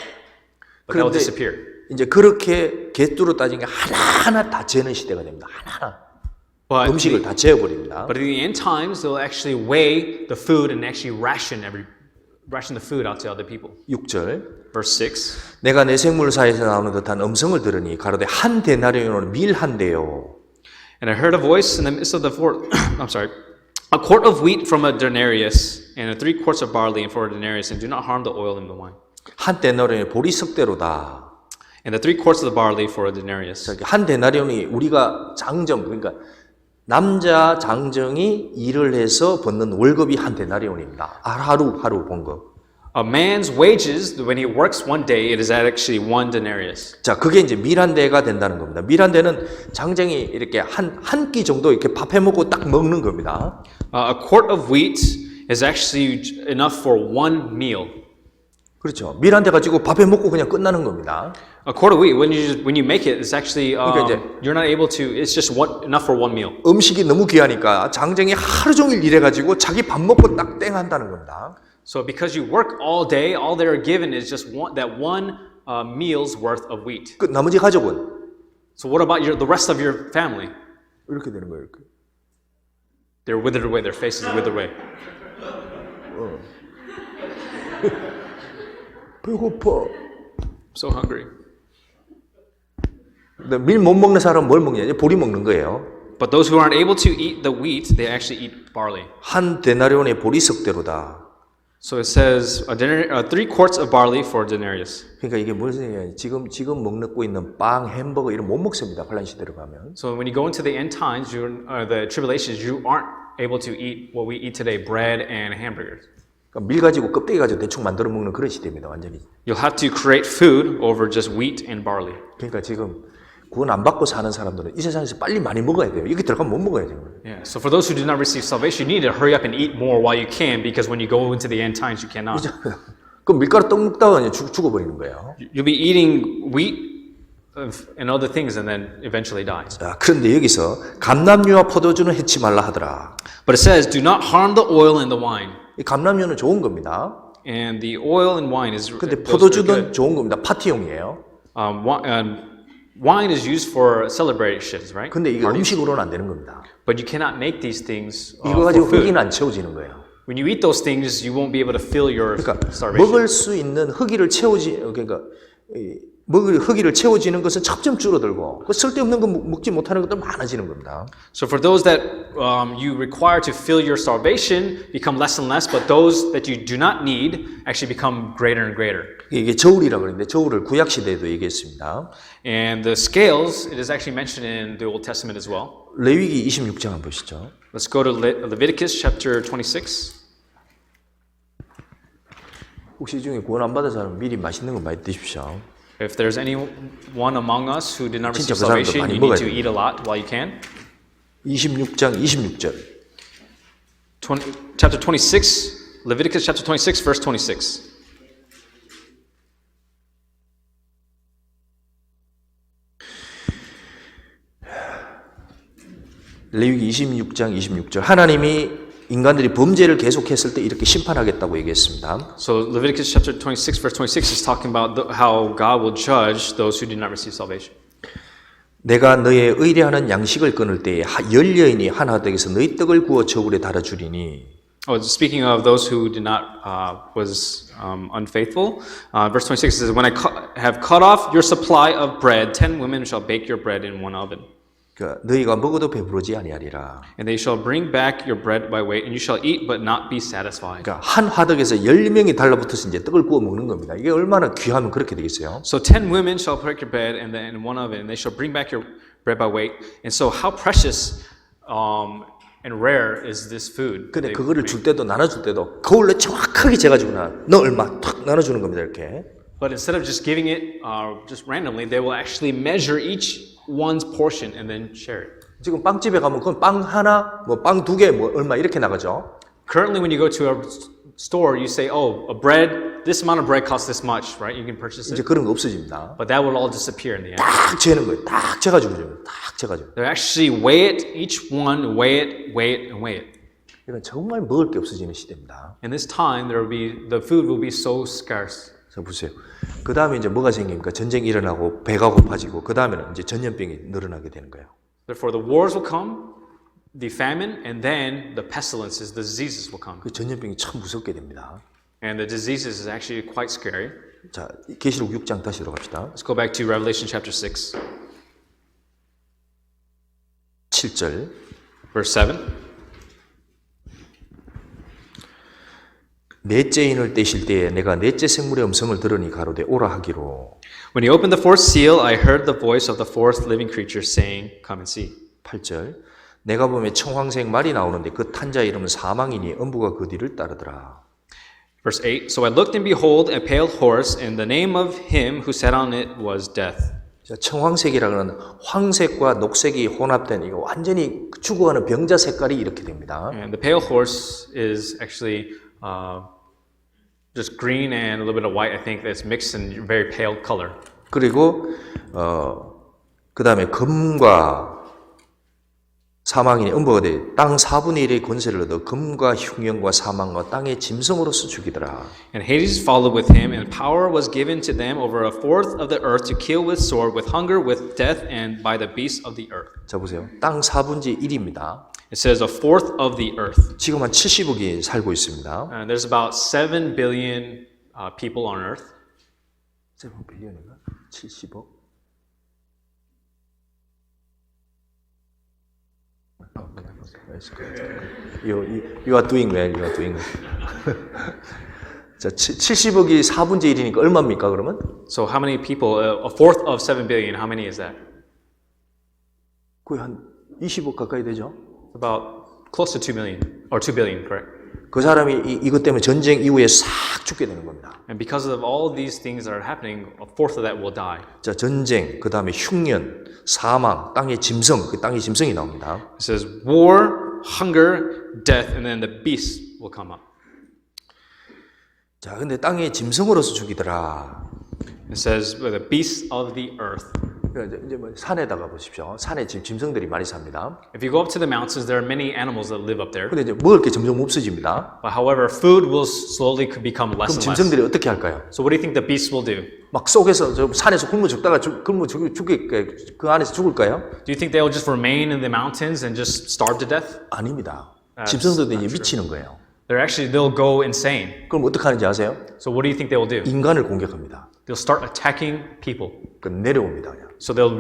but that will 그런데 disappear. 이제 그렇게 개수로 따진 게 하나하나 다 재는 시대가 됩니다. 하나하나. But 음식을 다 재어버립니다. But in the end times, they'll actually weigh the food and actually ration the food out to other people. 6절. Verse 6. 내가 내 생물사에서 나오는 듯한 음성을 들으니 가로되 한 데나리온은 밀 한 대요. And I heard a voice in the midst of the a quart of wheat from a denarius, and 3 quarts of barley for a denarius, and do not harm the oil and the wine. 한 데나리온이 보리석대로다. And the 3 quarts of the barley for a denarius. 한 데나리온이 우리가 장정 그러니까 남자 장정이 일을 해서 받는 월급이 한 데나리온입니다. 하루 번 거. A man's wages, when he works one day, it is actually 1 denarius. 자, 그게 이제 밀 한 대가 된다는 겁니다. 밀 한 대는 장정이 이렇게 한 끼 정도 이렇게 밥해 먹고 딱 먹는 겁니다. A quart of wheat is actually enough for 1 meal. 그렇죠. 밀 한 대 가지고 밥해 먹고 그냥 끝나는 겁니다. A quart of wheat, when you make it, it's actually 그러니까 you're not able to. It's just enough for 1 meal. 음식이 너무 귀하니까 장정이 하루 종일 일해 가지고 자기 밥 먹고 딱 땡 한다는 겁니다. So because you work all day, all they're given is just one meal's worth of wheat. 그 나머지 가족은 So what about the rest of your family? 이렇게 되는 거예요. 이렇게. They're withered away. Their faces are withered away. 배고파. So hungry. 밀 못 먹는 사람은 뭘 먹냐? 보리 먹는 거예요. But those who aren't able to eat the wheat, they actually eat barley. 한 데나리온의 보리석대로다. So it says 3 quarts of barley for a denarius. 그러니까 이게 무슨 얘기예요? 지금 먹고 있는 빵, 햄버거 이런 못 먹습니다. 환란 시대로 가면. So when you go into the end times, the tribulations, you aren't able to eat what we eat today, bread and hamburgers. 그러니까 밀 가지고 껍데기 가지고 대충 만들어 먹는 그런 시대입니다. 완전히. You'll have to create food over just wheat and barley. 그러니까 지금 구원 안 받고 사는 사람들은 이 세상에서 빨리 많이 먹어야 돼요. 여기 들어가면 못 먹어야 돼요. Yeah. So for those who do not receive salvation, you need to hurry up and eat more while you can, because when you go into the end times, you cannot. 그럼 밀가루 떡 먹다가 그냥 죽어버리는 거예요. You'll be eating wheat and other things, and then eventually die. 자, 그런데 여기서 감람류와 포도주는 해치 말라 하더라. But it says, "Do not harm the oil and the wine." 이 감람류는 좋은 겁니다. And the oil and wine is. 근데 those are 포도주는 good. 좋은 겁니다. 파티용이에요. Wine is used for celebrations, right? 근데 이게 음식으로는 안 되는 겁니다. But you cannot make these things 이거 for 가지고 food. 흑이는 안 채워지는 거예요. When you eat those things, you won't be able to fill your 그러니까 starvation. 먹을 수 있는 흑이를 흑이를 채워지는 것은 점점 줄어들고 그 쓸데없는 거 먹지 못하는 것도 많아지는 겁니다. So for those that you require to fill your starvation become less and less, but those that you do not need actually become greater and greater. 이게 저울이라고 그러는데 저울을 구약 시대에도 얘기했습니다. And the scales, it is actually mentioned in the Old Testament as well. 레위기 26장 한번 보시죠. Let's go to Leviticus chapter 26. 혹시 이 중에 구원 안 받은 사람 미리 맛있는 거 많이 드십시오. If there's anyone among us who did not 진짜 receive 그 사람도 salvation, 많이 you need 먹어야 to 돼요. eat a lot while you can. 26장 26절. Chapter 26, Leviticus chapter 26, verse 26. 레위기 26장 26절. 하나님이 인간들이 범죄를 계속했을 때 이렇게 심판하겠다고 얘기했습니다. So Leviticus chapter 26, verse 26 is talking about how God will judge those who did not receive salvation. 내가 너의 의뢰하는 양식을 끊을 때에 열 여인이 하나 댁에서 너희 떡을 구워 저울에 달아주리니. Oh, speaking of those who did not was unfaithful, verse 26 says, "When I have cut off your supply of bread, 10 women shall bake your bread in one oven." 그러니까 너희가 먹어도 배부르지 아니하리라. And they shall bring back your bread by weight, and you shall eat but not be satisfied. 그러니까 한 화덕에서 10명이 달라붙어서 이제 떡을 구워 먹는 겁니다. 이게 얼마나 귀하면 그렇게 되겠어요? So 10 women shall break your bread in one oven, and they shall bring back your bread by weight. And so how precious and rare is this food. 근데 They 그거를 make. 줄 때도 나눠줄 때도 거울로 정확하게 재가지고 너 얼마 탁 나눠주는 겁니다. 이렇게. But instead of just giving it just randomly, they will actually measure each one's portion and then share it. 지금 빵집에 가면 그건 빵 하나, 뭐 빵 두 개, 뭐 얼마 이렇게 나가죠. Currently, when you go to a store, you say, "Oh, a bread. This amount of bread costs this much, right? You can purchase 이제 it." 그런 거 없어집니다. But that will all disappear in the end. 딱 재는 거예요. 딱 재가지고 줍니다. 딱 재가지고. They actually weigh it, each one weigh it, weigh it, and weigh it. 이건 정말 먹을 게 없어지는 시대입니다. In this time, the food will be so scarce. 자 보세요. 그 다음에 이제 뭐가 생깁니까? 전쟁이 일어나고 배가 고파지고 그 다음에는 이제 전염병이 늘어나게 되는 거예요. Therefore, the wars will come, the famine, and then the pestilences, the diseases will come. 그 전염병이 참 무섭게 됩니다. And the diseases is actually quite scary. 자, 계시록 6장 다시 들어갑시다. Let's go back to Revelation chapter 6, 7절. verse 7. 넷째 인을 떼실 때에 내가 넷째 생물의 음성을 들으니 가로되 오라 하기로. When he opened the fourth seal, I heard the voice of the fourth living creature saying, "Come and see." 8절. 내가 보면 청황색 말이 나오는데 그 탄자 이름은 사망이니 음부가 그 뒤를 따르더라. Verse 8. So I looked and behold a pale horse, and the name of him who sat on it was Death. 자, 청황색이라는 황색과 녹색이 혼합된 이거 완전히 죽어가는 병자 색깔이 이렇게 됩니다. And the pale horse is actually just green and a little bit of white. I think that's mixed in very pale color. 그리고 그 다음에 금과 사망이니 음부가 돼 땅 4분의 1의 권세를 얻어 금과 흉령과 사망과 땅의 짐승으로서 죽이더라. And Hades followed with him, and power was given to them over a fourth of the earth to kill with sword, with hunger, with death, and by the beasts of the earth. 자 보세요. 땅 4분의 1입니다. It says a fourth of the earth. 지금 한 70억이 살고 있습니다. And there's about 7 billion people on earth. 7빌리언인가? 70억? You are doing well. You are doing well. 자, 70억이 4분의 1이니까 얼마입니까, 그러면? So how many people? A fourth of 7 billion. How many is that? 거의 한 20억 가까이 되죠? About close to 2 million or 2 billion, correct? 그 사람이 이것 때문에 전쟁 이후에 싹 죽게 되는 겁니다. And because of all these things that are happening, a fourth of that will die. 자, 전쟁, 그 다음에 흉년, 사망, 땅의 짐승, 그 땅의 짐승이 나옵니다. It says war, hunger, death, and then the beasts will come up. 자, 근데 땅의 짐승으로서 죽이더라. It says the beasts of the earth. 이제 뭐 산에다가 보십시오. 산에 지금 짐승들이 많이 삽니다. If you go up to the mountains, there are many animals that live up there. 근데 이제 먹을 게 점점 없어집니다. But however, food will slowly become less 그럼 and less. 짐승들이 어떻게 할까요? So what do you think the beasts will do? 막 속에서 저 산에서 굶어 죽다가 그 안에서 죽을까요? Do you think they will just remain in the mountains and just starve to death? 아닙니다. 짐승들도 이제 미치는 거예요. They'll go insane. 그럼 어떻게 하는지 아세요? So what do you think they will do? 인간을 공격합니다. They'll start attacking people. 그 내려옵니다. 그냥. So they'll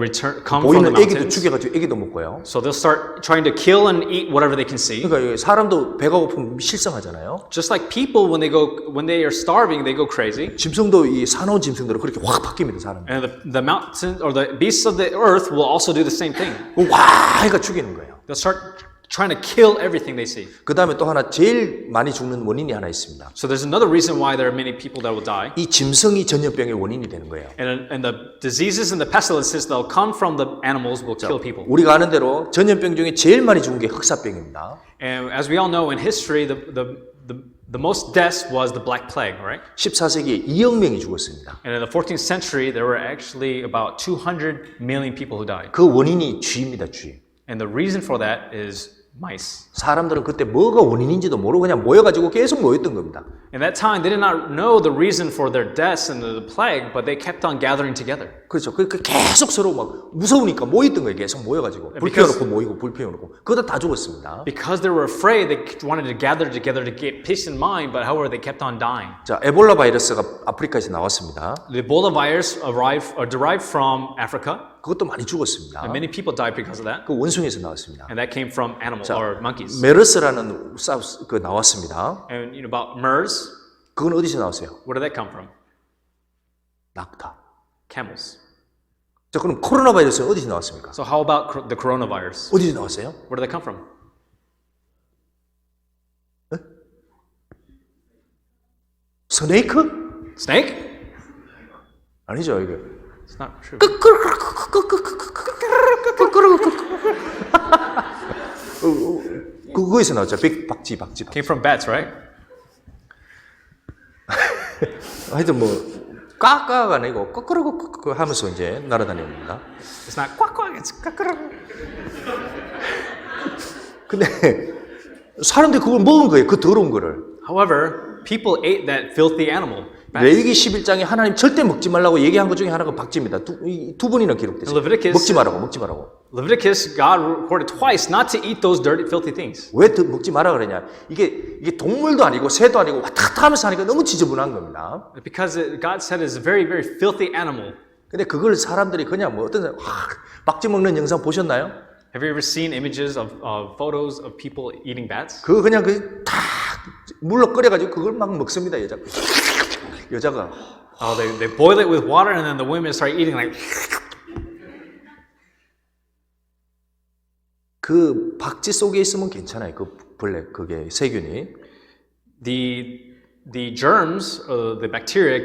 come from the 보이는 애기도 mountains. 죽여가지고 애기도 먹고요. So they'll start trying to kill and eat whatever they can see. 그러니까 사람도 배가 고프면 실성하잖아요. Just like people, when they are starving, they go crazy. 짐승도 이 사나운 짐승들은 그렇게 확 바뀝니다. 사람. And the mountains or the beasts of the earth will also do the same thing. 와, 해가 죽이는 거예요. They'll start trying to kill everything they see. 그 다음에 또 하나 제일 많이 죽는 원인이 하나 있습니다. So there's another reason why there are many people that will die. 이 짐승이 전염병의 원인이 되는 거예요. And the diseases and the pestilences that will come from the animals will kill people. 우리가 아는 대로 전염병 중에 제일 많이 죽은 게 흑사병입니다. And as we all know, in history, the most deaths was the Black Plague, right? 14세기에 2억 명이 죽었습니다. And in the 14th century, there were actually about 200 million people who died. 그 원인이 쥐입니다, 쥐. And the reason for that is mice. 사람들은 그때 뭐가 원인인지도 모르고 그냥 모여가지고 계속 모였던 겁니다. In that time, they did not know the reason for their deaths and the plague, but they kept on gathering together. 그렇죠. 그 계속 서로 막 무서우니까 모였던 거예요. 계속 모여가지고 불 피워놓고 모이고 불 피워놓고 그러다 다 죽었습니다. Because they were afraid, they wanted to gather together to get peace in mind, but however, they kept on dying. 자, 에볼라 바이러스가 아프리카에서 나왔습니다. The Ebola virus derived from Africa, 그것도 많이 죽었습니다. and many people died because of that. 그 원숭이에서 나왔습니다. And that came from animals or monkeys. 메르스라는 그 나왔습니다. And about MERS, 그건 어디서 나왔어요? where did that come from? 낙타. Camels. 자, 그럼 코로나 바이러스는 어디서 나왔습니까? So how about the coronavirus? 어디서 나왔어요? Where did that come from? 스네이크? Snake? 아니죠, 이게. It's not true. 그거에서 나왔죠. 박쥐. Came from bats, right? 하여튼 뭐 까까가 아니고 꺼끄르고 하면서 이제 날아다닙니다. It's not quack quack. It's kakara. 근데 사람들이 그걸 먹은 거예요. 그 더러운 거를. However, people ate that filthy animal. 레위기 11장에 하나님 절대 먹지 말라고 얘기한 것 중에 하나가 박쥐입니다. 두 번이나 기록됐어요. Leviticus- 먹지 말라고. Leviticus, God recorded twice not to eat those dirty, filthy things. 왜 먹지 마라 그러냐? 이게 동물도 아니고 새도 아니고 왔다 갔다 하면서 하니까 너무 지저분한 겁니다. Because God said it's a very, very filthy animal. 근데 그걸 사람들이 그냥 뭐 어떤 사람 박쥐 먹는 영상 보셨나요? Have you ever seen images of photos of people eating bats? 그거 그냥 다 물로 끓여가지고 그걸 막 먹습니다. 여자가 Oh, they boil it with water and then the women start eating like. 그 박쥐 속에 있으면 괜찮아요. 그 벌레 그게 세균이. The germs, the bacteria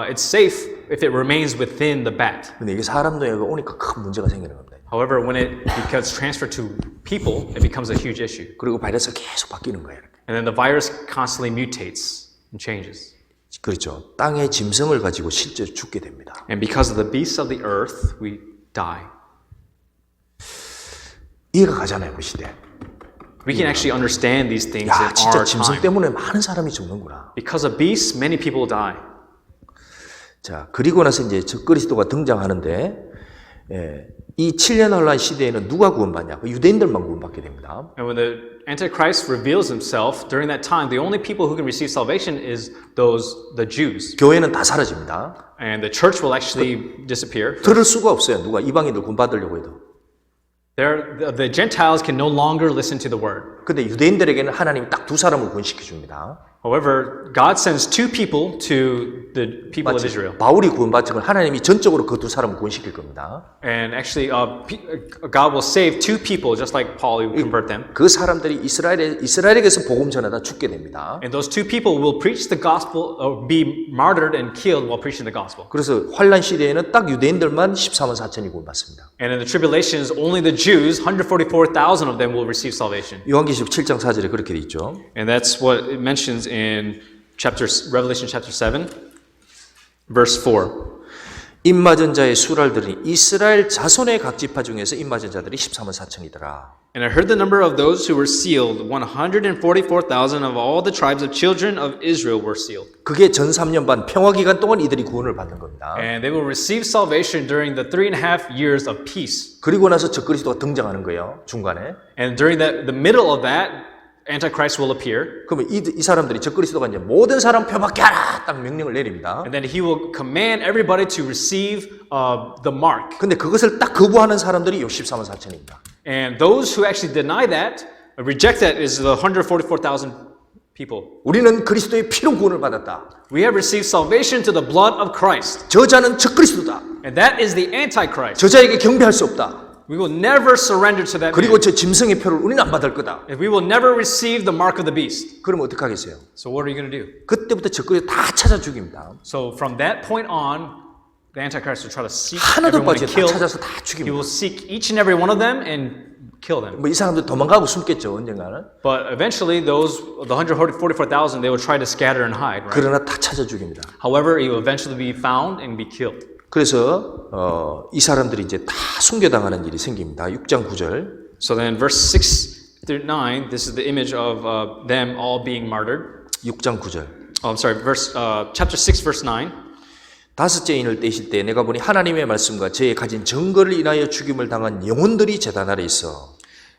it's safe if it remains within the bat. 근데 이게 사람도에 오니까 큰 문제가 생기는 겁니다. However, when it becomes transferred to people, it becomes a huge issue. 그리고 바이러스가 계속 바뀌는 거예요. And then the virus constantly mutates and changes. 그렇죠. 땅의 짐승을 가지고 실제로 죽게 됩니다. And because of the beasts of the earth, we die. 이해가 가잖아요, 그 시대. We can actually understand these things 야, in 진짜 our 짐승 time. 때문에 많은 사람이 죽는구나. Because of beasts, many people die. 자, 그리고 나서 이제 적그리스도가 등장하는데, 이 7년 혼란 시대에는 누가 구원받냐? 유대인들만 구원받게 됩니다. And when the Antichrist reveals himself during that time, the only people who can receive salvation is the Jews. 교회는 다 사라집니다. And the church will actually disappear. 들을 수가 없어요. 누가 이방인들 구원받으려고 해도. The Gentiles can no longer listen to the word. 근데 유대인들에게는 하나님이 딱 두 사람을 구원시켜 줍니다. However, God sends two people to the people of Israel. 바울이 구원받지만 하나님이 전적으로 그 두 사람을 구원시킬 겁니다. And actually, God will save two people, just like Paul, he will convert them. 그 사람들이 이스라엘에게서 복음 전하다 죽게 됩니다. And those two people will preach the gospel, or be martyred and killed while preaching the gospel. 그래서 환란 시대에는 딱 유대인들만 14만 4천이 구원받습니다. And in the tribulations, only the Jews, 144,000 of them will receive salvation. 요한계시록 7장 4절에 그렇게 돼 있죠. And that's what it mentions in Revelation chapter 7, verse 4. 입맞은 자의 수를 들으니 이스라엘 자손의 각 지파 중에서 입맞은 자들이 14만 4천이더라. And I heard the number of those who were sealed. 144,000 of all the tribes of children of Israel were sealed. 그게 전 3년 반 평화 기간 동안 이들이 구원을 받는 겁니다. And they will receive salvation during the 3.5 years of peace. 그리고 나서 적그리스도가 등장하는 거예요. 중간에. And during the middle of that, Antichrist will appear. 그러면 이 사람들이 적그리스도가 이제 모든 사람 표밖에 하라 딱 명령을 내립니다. And then he will command everybody to receive the mark. 근데 그것을 딱 거부하는 사람들이 64만 4천입니다. And those who actually deny that, reject that, is the 144,000 people. 우리는 그리스도의 피로 구원을 받았다. We have received salvation to the blood of Christ. 저자는 적그리스도다. And that is the Antichrist. 저자에게 경배할 수 없다. We will never surrender to that 그리고 man. 저 짐승의 표를 우리는 안 받을 거다. And we will never receive the mark of the beast. 그러면 어떻게 하겠어요? So what are you going to do? 그때부터 적그리스도 다 찾아 죽입니다. So from that point on, the Antichrist will try to seek 하나도 everyone 빠지지 and 다 kill. 찾아서 다 He 죽입니다. will seek each and every one of them and kill them. 뭐 이 사람들 도망가고 숨겠죠 언젠가는. But eventually, the 144,000, they will try to scatter and hide. Right? 그러나 다 찾아 죽입니다. However, he will eventually be found and be killed. 그래서 이 사람들이 이제 다 순교당하는 일이 생깁니다. 6장 9절. So then, verse 6 through 9, this is the image of them all being martyred. 6장 9절. Oh, I'm sorry, chapter 6, verse 9. 다섯째 인을 떼실 때 내가 보니 하나님의 말씀과 저의 가진 증거를 인하여 죽임을 당한 영혼들이 제단 아래 있어.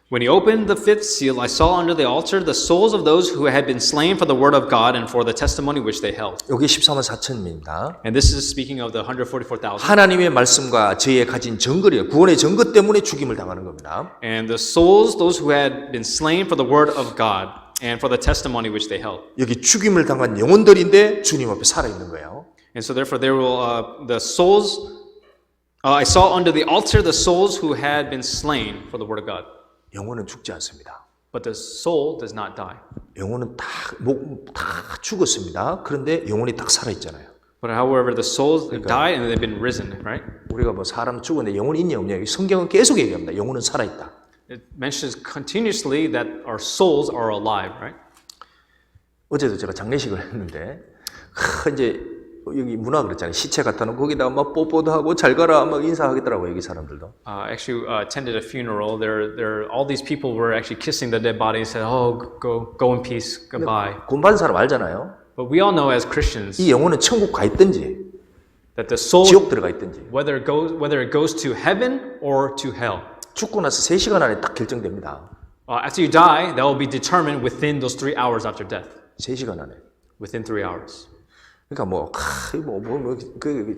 When he opened the fifth seal, I saw under the altar the souls of those who had been slain for the word of God and for the testimony which they held. 여기 14만 4천입니다. And this is speaking of the 144,000. 하나님의 말씀과 저의 가진 증거를 구원의 증거 때문에 죽임을 당하는 겁니다. And the souls, those who had been slain for the word of God and for the testimony which they held. 여기 죽임을 당한 영혼들인데 주님 앞에 살아 있는 거예요. And so therefore there will, the souls, I saw under the altar the souls who had been slain for the word of God. 영혼은 죽지 않습니다. but the soul does not die. 영혼은 다 죽었습니다. 그런데 영혼이 딱 살아있잖아요. But however, the souls die and they've been risen, right? 우리가 뭐 사람 죽었는데 영혼이 있냐 없냐 성경은 계속 얘기합니다. 영혼은 살아있다. It mentions continuously that our souls are alive, right? 어제도 제가 장례식을 했는데 이제 여기 문화 그랬잖아요. 시체 갖다 놓고 거기다가 막 뽀뽀도 하고 잘 가라 막 인사하겠더라고요. 여기 사람들도. Actually, attended a funeral. All these people were actually kissing the dead body and said, "Oh, go in peace, goodbye." 돈 받은 사람 알잖아요. But we all know as Christians 이 영혼은 천국 가 있든지 that the soul, 지옥 들어가 있든지 whether it goes to heaven or to hell. 죽고 나서 3시간 안에 딱 결정됩니다. After you die, that will be determined within those 3 hours after death. 3시간 안에. Within 3 hours. 그러니까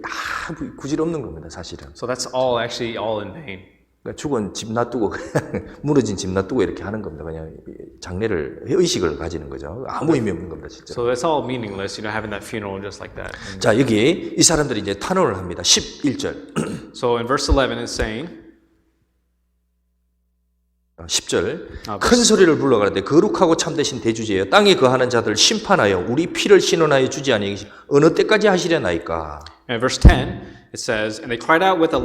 다 구질 없는 겁니다, 사실은. So that's all in vain. 그러니까 죽은 집 놔두고 그냥 무너진 집 놔두고 이렇게 하는 겁니다. 그냥 장례를 의식을 가지는 거죠. 아무 의미 없는 겁니다, 진짜. So that's all meaningless, having that funeral just like that. 자, 여기 이 사람들이 이제 탄원을 합니다. 11절. So in verse 11 it's saying 10절 큰 소리를 불러 가라되 거룩하고 참되신 대주제여 땅에 거하는 자들 심판하여 우리 피를 신원하여 주지 아니하시 어느 때까지 하시려나이까. And verse 10 it says, and they cried with a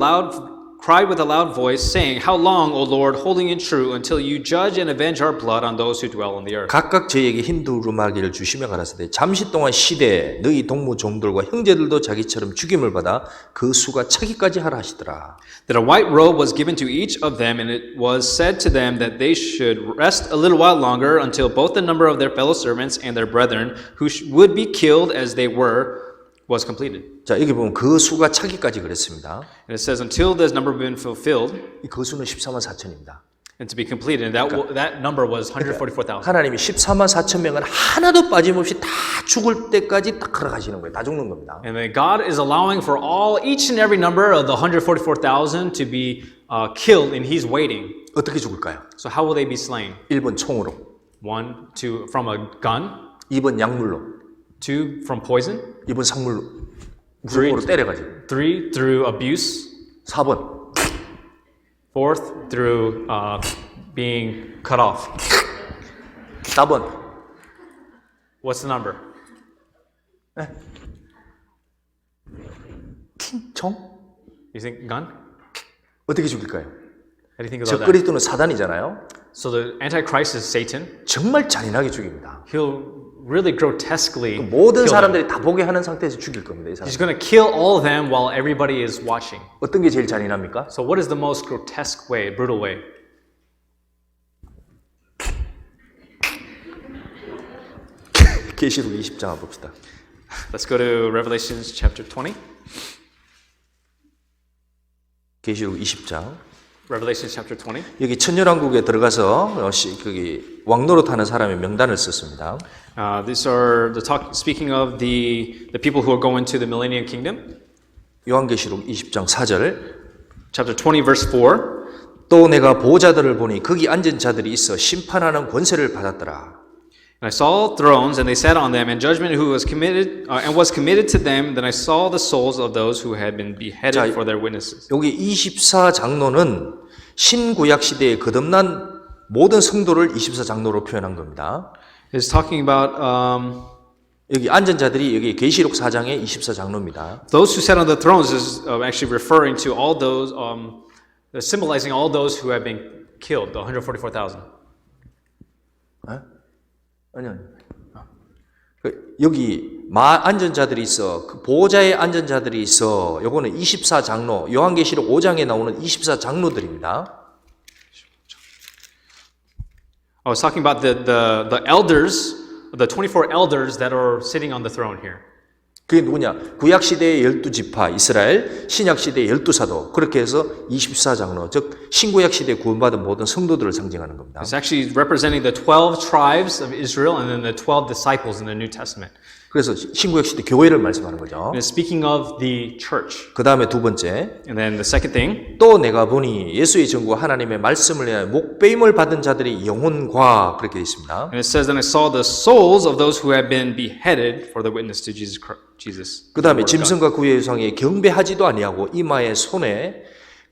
loud voice, saying, How long, O Lord, holy and true, until you judge and avenge our blood on those who dwell on the earth? 각각 저희에게 흰 두루마기를 주시며 가라사대 잠시 동안 쉬되 너희 동무 종들과 형제들도 자기처럼 죽임을 받아 그 수가 차기까지 하라 하시더라. That a white robe was given to each of them, and it was said to them that they should rest a little while longer until both the number of their fellow servants and their brethren, who would be killed as they were, was completed. 자, 여기 보면 그 수가 차기까지 그랬습니다. And it says, until this number been fulfilled, 이 그 수는 14만 4천입니다. and to be completed, and that number was 144,000. 하나님이 14만 4천 명은 하나도 빠짐없이 다 죽을 때까지 딱 걸어가시는 거예요. 다 죽는 겁니다. And then God is allowing for each and every number of the 144,000 to be killed, and He's waiting. 어떻게 죽을까요? So how will they be slain? 1번 총으로, 1, from a gun. 2번 약물로, 2, from poison. 2번 상물로, 무릎으로 때려가지고. 3, through abuse. 4번 4th, through being cut off. 4번 What's the number? 총? You think gun? 어떻게 죽일까요? How do you think 저 about that? 그리스도는 사단이잖아요. So the Antichrist is Satan. 정말 잔인하게 죽입니다. He'll really grotesquely 모든 kill them. 사람들이 다 보게 하는 상태에서 죽일 겁니다. 이 사람. He's going to kill all of them while everybody is watching. 어떤 게 제일 잔인합니까? So what is the most grotesque way, brutal way? 계시록 20장 봅시다. Let's go to Revelation chapter 20. 계시록 20장. Revelation chapter 20. 여기 천년왕국에 들어가서 거기 왕노릇 하는 사람의 명단을 썼습니다. These are speaking of the people who are going to the Millennium Kingdom. 요한계시록 20장 4절. Chapter 20, verse 4. 또 내가 보호자들을 보니 거기 앉은 자들이 있어 심판하는 권세를 받았더라. And I saw thrones, and they sat on them, and judgment was committed to them. Then I saw the souls of those who had been beheaded for their witnesses. 여기 24장로는 신구약 시대에 거듭난 모든 성도를 24장로로 표현한 겁니다. It's talking about 여기 앉은 자들이 여기 계시록 4장의 24장로입니다. those who sat on the thrones is actually referring to all those, symbolizing all those who have been killed, the 144,000. 아니요. 여기 앉은 자들이 있어. 그 보호자에 앉은 자들이 있어. 요거는 24장로. 요한계시록 5장에 나오는 24장로들입니다. I was talking about the elders, the 24 elders that are sitting on the throne here. 그게 누구냐? 구약 시대의 12지파 이스라엘, 신약 시대의 12사도. 그렇게 해서 24장로, 즉 신구약 시대에 구원받은 모든 성도들을 상징하는 겁니다. It's actually representing the 12 tribes of Israel and then the 12 disciples in the New Testament. 그래서 신구약 시대 교회를 말씀하는 거죠. And it's speaking of the church. 그 다음에 두 번째, And then the second thing, 또 내가 보니 예수의 전과 하나님의 말씀을 위하여 목배임을 받은 자들의 영혼과 그렇게 되어 있습니다. and it says, then I saw the souls of those who had been beheaded for the witness to Jesus. 그 다음에 짐승과 구의 유상에 경배하지도 아니하고 이마에 손에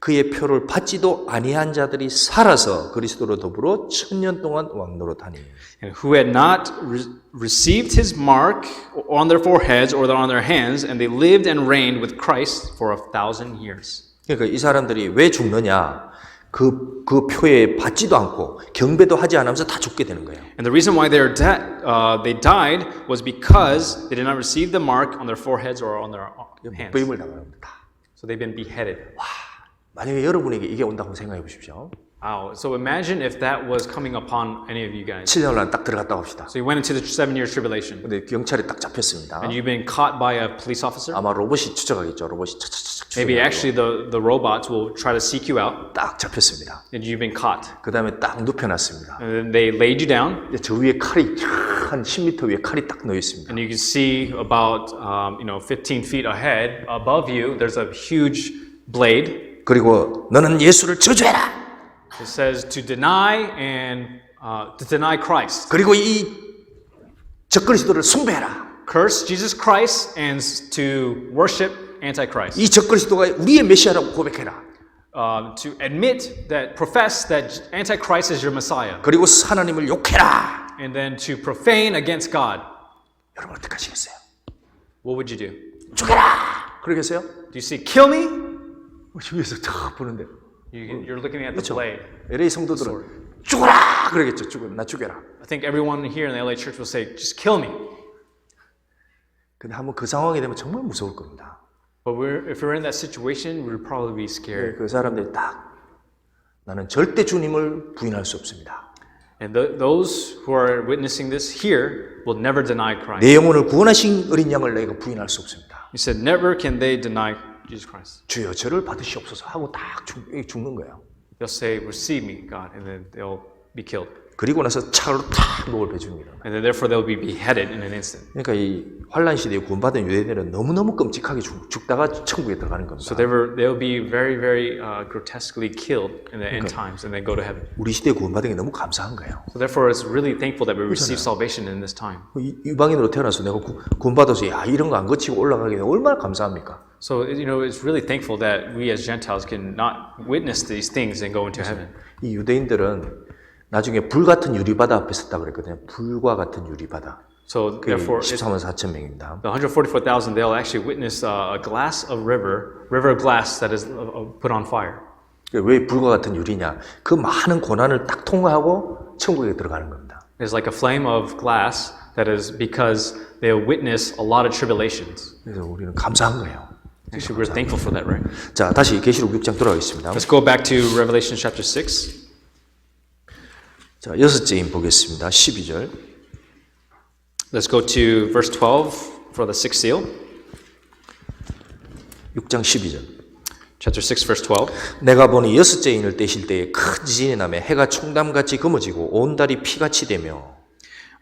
그의 표를 받지도 아니한 자들이 살아서 그리스도로 더불어 1000년 동안 왕노릇하니. And who had not received his mark on their foreheads or on their hands, and they lived and reigned with Christ for 1,000 years. 그러니까 이 사람들이 왜 죽느냐? 그 표에 받지도 않고 경배도 하지 않으면서 다 죽게 되는 거예요. And the reason why they died was because they did not receive the mark on their foreheads or on their hands. 목배임을 당합니다. So they've been beheaded. 만약에 여러분에게 이게 온다고 생각해 보십시오. Wow. So imagine if that was coming upon any of you guys. 7년간 딱 들어갔다 옵시다. So you went into the 7-year tribulation, 근데 경찰이 딱 잡혔습니다. and you've been caught by a police officer. 아마 로봇이 추적하겠죠. 로봇이 차차차차 Maybe 추적하고 actually the robots will try to seek you out, 딱 잡혔습니다. and you've been caught. 그 다음에 딱 눕혀놨습니다. And then they laid you down, 근데 저 위에 칼이 한 10m 위에 칼이 딱 놓여 있습니다. and you can see about 15 feet ahead, above you, there's a huge blade. 그리고 너는 예수를 저주해라. It says to deny Christ, 그리고 이 적그리스도를 숭배해라. curse Jesus Christ, and to worship Antichrist. 이 적그리스도가 우리의 메시아라고 고백해라. To admit that, profess that Antichrist is your Messiah, 그리고 하나님을 욕해라. and then to profane against God. 여러분 어떻게 하시겠어요? What would you do? 죽여라. 그러겠어요? Do you say kill me? 위에서 탁 보는데 You're looking at the 그렇죠. blade. LA 성도들은 죽어라 그러겠죠. 나 죽여라. I think everyone here in the LA church will say, just kill me. 근데 한번 그 상황이 되면 정말 무서울 겁니다. But if we're in that situation, we'd probably be scared. 그 사람들이 딱 나는 절대 주님을 부인할 수 없습니다. And those who are witnessing this here will never deny Christ. 내 영혼을 구원하신 어린 양을 내가 부인할 수 없습니다. He said, never can they deny Jesus Christ. 주여 저를 받으시옵소서 하고 딱 죽는 거예요. They'll say, receive me, God, and then they'll be killed. 그리고 나서 차로 탁 목을 베줍니다. And then therefore they'll be beheaded in an instant. 그러니까 이 환란 시대에 구원받은 유대인들은 너무너무 끔찍하게 죽다가 천국에 들어가는 겁니다. So they'll be very, very grotesquely killed in the end times and then go to heaven. 우리 시대에 구원받은 게 너무 감사한 거예요. So therefore it's really thankful that we receive salvation in this time. 이방인으로 태어나서 내가 구원받아서 야 이런 거 안 거치고 올라가게 되면 얼마나 감사합니까? So it's really thankful that we as Gentiles can not witness these things and go into heaven. 이 유대인들은 나중에 불 같은 유리바다 앞에 섰다 그랬거든요. 불과 같은 유리바다. So therefore, 14만 4천 명입니다. the 144,000, they'll actually witness a glass of river of glass that is put on fire. 왜 불과 같은 유리냐? 그 많은 고난을 딱 통과하고 천국에 들어가는 겁니다. It's like a flame of glass that is because they'll witness a lot of tribulations. 그래서 우리는 감사한 거예요. Actually, we're thankful for that, right? 자, 다시 계시록 6장 돌아가겠습니다. Let's go back to Revelation chapter 6. 자, 여섯째인 보겠습니다. 12절. Let's go to verse 12 for the sixth seal. 6장 12절. Chapter 6, verse 12. 내가 보니 여섯째 인을 떼실 때에 큰 지진이 나며 해가 총담같이 검어지고 온 달이 피같이 되며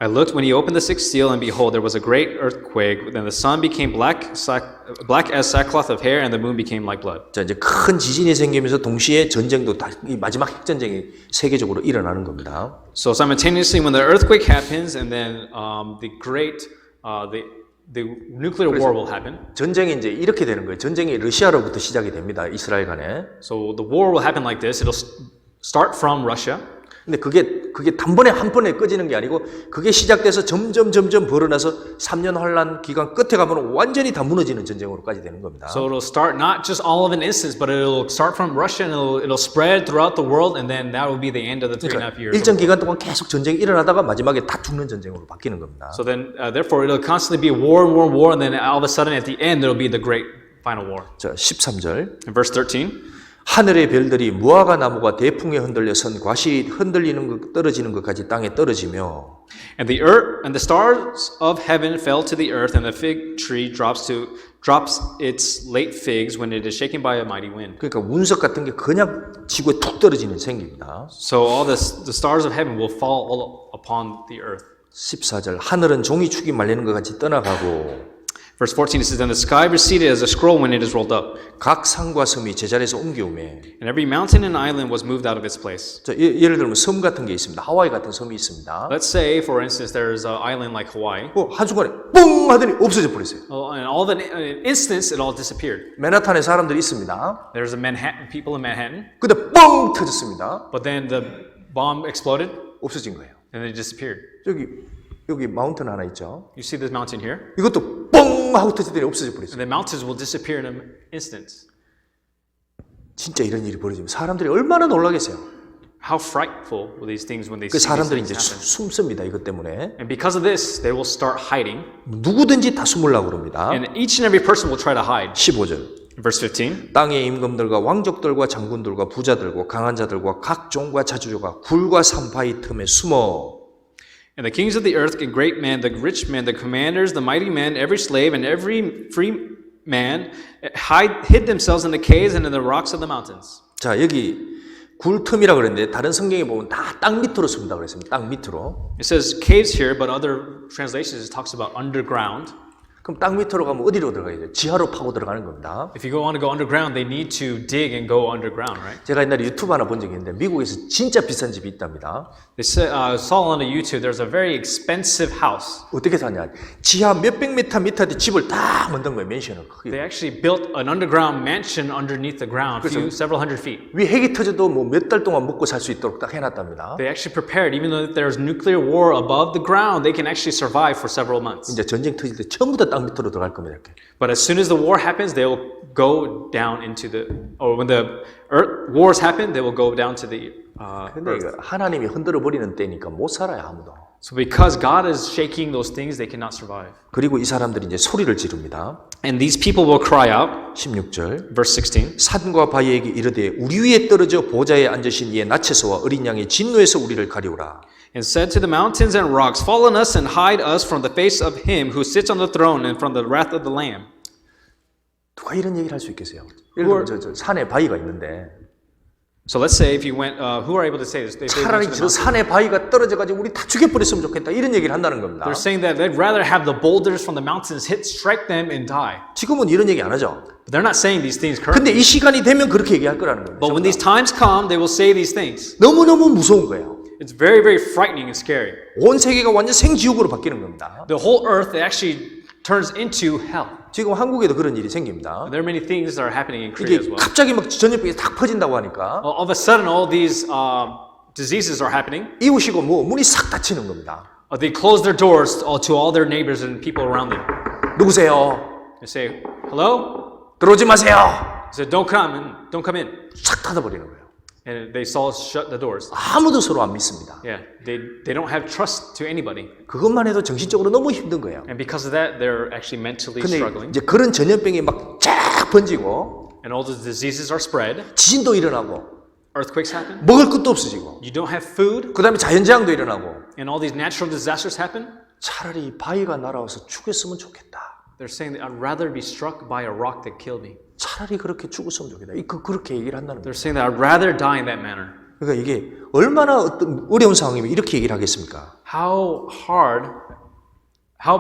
I looked when he opened the sixth seal, and behold, there was a great earthquake. Then the sun became black as sackcloth of hair, and the moon became like blood. 자, 이제 큰 지진이 생기면서 동시에 전쟁도 이 마지막 핵전쟁이 세계적으로 일어나는 겁니다. So simultaneously, when the earthquake happens, and then the nuclear war will happen. 전쟁이 이제 이렇게 되는 거예요. 전쟁이 러시아로부터 시작이 됩니다. 이스라엘 간에. So the war will happen like this. It'll start from Russia. 근데 그게 단번에 한 번에 꺼지는 게 아니고 그게 시작돼서 점점 벌어나서 3년 환란 기간 끝에 가면 완전히 다 무너지는 전쟁으로까지 되는 겁니다. So it'll start not just all of an instance, but it'll start from Russia and it'll spread throughout the world, and then that will be the end of the 3.5 years. 일정 기간 동안 계속 전쟁이 일어나다가 마지막에 다 죽는 전쟁으로 바뀌는 겁니다. So then, therefore, it'll constantly be war, and then all of a sudden, at the end, there'll be the great final war. 자, 13절. In verse 13. 하늘의 별들이 무화과 나무가 대풍에 흔들려 선 과실이 흔들리는 것 떨어지는 것까지 땅에 떨어지며 And the earth and the stars of heaven fell to the earth, and the fig tree drops its late figs when it is shaken by a mighty wind. 그러니까 운석 같은 게 그냥 지구에 툭 떨어지는 생깁니다. So all the stars of heaven will fall all upon the earth. 14절 하늘은 종이 축이 말리는 것 같이 떠나가고 Verse 14 it says, "Then the sky receded as a scroll when it is rolled up, 각 산과 섬이 제자리에서 옮겨오매. and every mountain and island was moved out of its place." 자, 예를 들면 섬 같은 게 있습니다. 하와이 같은 섬이 있습니다. Let's say, for instance, there's an island like Hawaii. 한순간에 뻥 하더니 없어져 버렸어요. And all in an instance, it all disappeared. 맨하탄에 사람들이 있습니다. There's a Manhattan, people in Manhattan, 근데 뻥 터졌습니다. but then the bomb exploded 없어진 거예요. and it disappeared. 여기 마운틴 하나 있죠. You see this mountain here? 이것도 뻥 하고 터지더니 없어져 버렸어요. And the mountains will disappear in an instant. 진짜 이런 일이 벌어지면 사람들이 얼마나 놀라겠어요. How frightful will these things when they 그 see these 사람들이 things 이제 happen? 숨습니다. 이것 때문에 And because of this, they will start hiding, 누구든지 다 숨으려고 그럽니다. and each and every person will try to hide. 15절 Verse 15. 땅의 임금들과 왕족들과 장군들과 부자들과 강한 자들과 각 종과 자주조가 굴과 산바위 틈에 숨어. And the kings of the earth, the great men, the rich men, the commanders, the mighty men, every slave, and every free man hid themselves in the caves and in the rocks of the mountains. 자, 여기 굴틈이라 그랬는데 다른 성경에 보면 다 땅 밑으로 숨다 그랬습니다. 땅 밑으로. It says caves here, but other translations it talks about underground. 그럼 땅 밑으로 가면 어디로 들어가야 돼요? 지하로 파고 들어가는 겁니다. If you want to go underground, they need to dig and go underground, right? 제가 옛날에 유튜브 하나 본 적이 있는데 미국에서 진짜 비싼 집이 있답니다. They saw on the YouTube there's a very expensive house. 어떻게 사냐? 지하 몇백 미터 밑에 집을 다 만든 거예요. 맨션을 크게. They actually built an underground mansion underneath the ground, several hundred feet. 위 핵이 터져도 뭐 몇 달 동안 먹고 살 수 있도록 딱 해놨답니다. They actually prepared, even though there's nuclear war above the ground, they can actually survive for several months. 이제 전쟁 터질 때 전부 다 땅 밑으로 들어갈 겁니다. 이렇게. But as soon as the war happens, they will go down into or when the wars happen, they will go down to the 근데 이거 하나님이 흔들어 버리는 때니까 못 살아요 아무도. So because God is shaking those things, they cannot survive. 그리고 이 사람들이 이제 소리를 지릅니다. And these people will cry out, 16절. verse 16. 산과 바위에게 이르되 우리 위에 떨어져 보좌에 앉으신 이의 나체서와 어린 양의 진노에서 우리를 가리우라. And said to the mountains and rocks, fall on us and hide us from the face of him who sits on the throne and from the wrath of the Lamb. 누가 이런 얘기를 할 수 있겠어요? 예를 들면 저 산에 바위가 있는데 So let's say if you went, who are able to say this? They went 차라리 to the 저 mountain. 산에 바위가 떨어져가지고 우리 다 죽여버렸으면 좋겠다 이런 얘기를 한다는 겁니다. They're saying that they'd rather have the boulders from the mountains strike them and die. 지금은 이런 얘기 안 하죠. But they're not saying these things currently. 근데 이 시간이 되면 그렇게 얘기할 거라는 겁니다. But when these times come, they will say these things. 너무너무 무서운 거예요. It's very, very frightening and scary. 온 세계가 완전 생지옥으로 바뀌는 겁니다. The whole earth actually turns into hell. 지금 한국에도 그런 일이 생깁니다. And there are many things that are happening in Korea as 이게 well. 갑자기 막 전염병이 탁 퍼진다고 하니까 All of a sudden, all these diseases are happening. 이웃이고 뭐 문이 싹 닫히는 겁니다. They close their doors to all their neighbors and people around them. 누구세요? They say, hello? 들어오지 마세요. They say, don't come in. 싹 닫아버리는 거예요. And they all shut the doors. 아무도 서로 안 믿습니다. Yeah, they don't have trust to anybody. 그것만 해도 정신적으로 너무 힘든 거예요. And because of that, they're actually mentally 근데 struggling. 이제 그런 전염병이 막 쫙 번지고 And all the diseases are spread. 지진도 일어나고 Earthquakes happen. 먹을 것도 없어지고 You don't have food. 그 다음에 자연재앙도 일어나고 And all these natural disasters happen. 차라리 바위가 날아와서 죽였으면 좋겠다. They're saying that I'd rather be struck by a rock that killed me. 차라리 그렇게 죽었으면 좋겠다. 그렇게 얘기를 한다는 거예요. They're saying that I'd rather die in that manner. 그러니까 이게 얼마나 어떤 어려운 상황이면 이렇게 얘기를 하겠습니까? How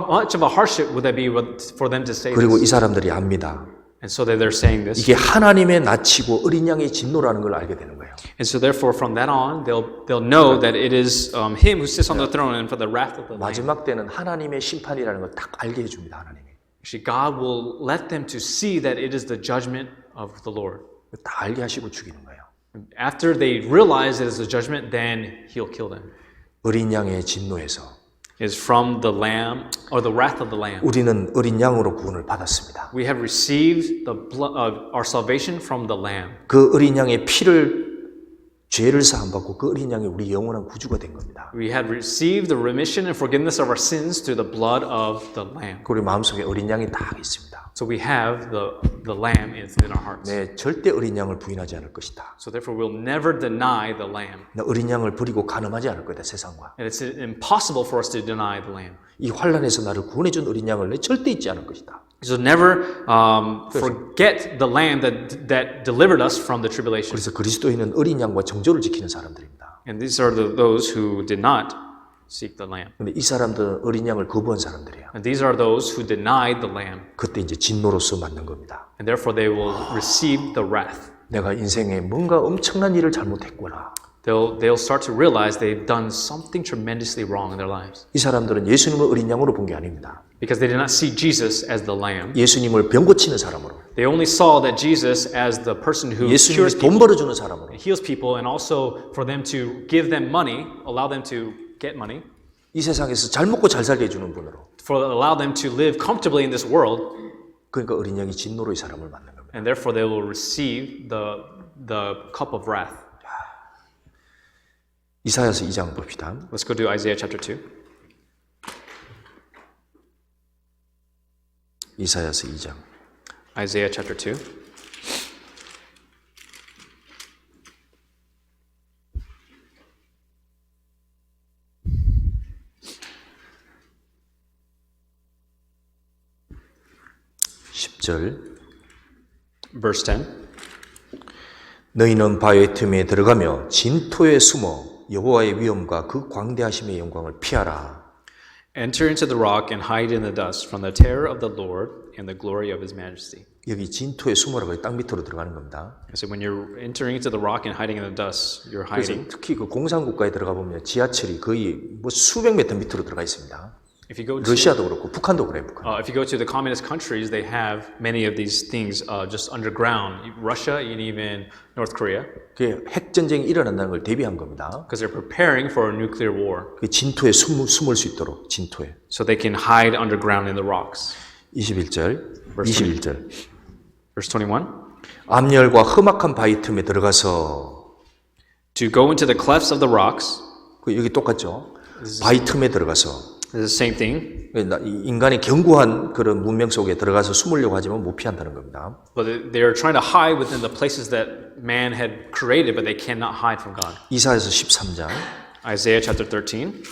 much of a hardship would that be for them to say 그리고 이 this? 사람들이 압니다. And so that they're saying this. 이게 하나님의 낯이고 어린 양의 진노라는 걸 알게 되는 거예요. And so therefore from that on, they'll know that it is him who sits on the throne and for the wrath of the Lamb. 마지막 때는 하나님의 심판이라는 걸 딱 알게 해줍니다. 하나님이. Actually, God will let them to see that it is the judgment of the Lord. 다 알게 하시고 죽이는 거예요. After they realize it is a judgment, then He'll kill them. 어린 양의 진노에서 Is from the Lamb or the wrath of the Lamb. 우리는 어린 양으로 구원을 받았습니다. We have received our salvation from the Lamb. 그 어린 양의 피를 죄를 사함받고 그 어린 양이 우리 영원한 구주가 된 겁니다. We have received the remission and forgiveness of our sins through the blood of the Lamb. 우리 마음속에 어린 양이 딱 있습니다. So we have the Lamb in our hearts. 네, 절대 어린 양을 부인하지 않을 것이다. So therefore we'll never deny the Lamb. 나 어린 양을 버리고 가늠하지 않을 거다 세상과. And it's impossible for us to deny the Lamb. 이 환난에서 나를 구원해준 어린 양을 내 절대 잊지 않을 것이다. So never forget the Lamb that delivered us from the tribulation. 그래서 그리스도인은 어린 양과 정조를 지키는 사람들입니다. And these are those who did not seek the lamb. 근데 이 사람들은 어린 양을 거부한 사람들이에요. And these are those who denied the lamb. 그때 이제 진노로서 맞는 겁니다. And therefore they will receive the wrath. 내가 인생에 뭔가 엄청난 일을 잘못했구나. They'll start to realize they've done something tremendously wrong in their lives. 이 사람들은 예수님을 어린 양으로 본 게 아닙니다. Because they did not see Jesus as the lamb. 예수님을 병 고치는 사람으로, They only saw that Jesus as the person who cures 예수님이 people, 돈 벌어주는 사람으로, heals people, and also for them to give them money, allow them to get money, 이 세상에서 잘 먹고 잘 살게 해주는 분으로. for allow them to live comfortably in this world, 그러니까 어린 양이 진노로의 사람을 만난 겁니다. and therefore they will receive the cup of wrath. 이사야서 2장 봅시다. Let's go to Isaiah chapter 2. 이사야서 2장. Isaiah chapter 2. Verse 10. 너희는 바위 틈에 들어가며 진토에 숨어 여호와의 위엄과 그 광대하심의 영광을 피하라. Enter into the rock and hide in the dust from the terror of the Lord and the glory of his majesty. 여기 진토에 숨어라고 땅 밑으로 들어가는 겁니다. So when you're entering into the rock and hiding in the dust, you're 그래서 hiding. 특히 그 공산국가에 들어가 보면 지하철이 거의 뭐 수백 미터 밑으로 들어가 있습니다. If you go to 러시아도 그렇고 북한도 그래요. 북한. if you go to the communist countries, they have many of these things just underground. Russia and even North Korea, 그게 핵 전쟁이 일어난다는 걸 대비한 겁니다. because they're preparing for a nuclear war, 그 진토에 숨을 수 있도록 진토에. so they can hide underground in the rocks. 21절. 21절. Verse 21. 암열과 험악한 바위 틈에 들어가서 To go into the clefts of the rocks. 그 여기 똑같죠. 바위 틈에 들어가서 It's the same thing. 인간이 견고한 그런 문명 속에 들어가서 숨으려고 하지만 못 피한다는 겁니다. But they're trying to hide within the places that man had created, but they cannot hide from God. 이사야서 13장. Isaiah chapter 13,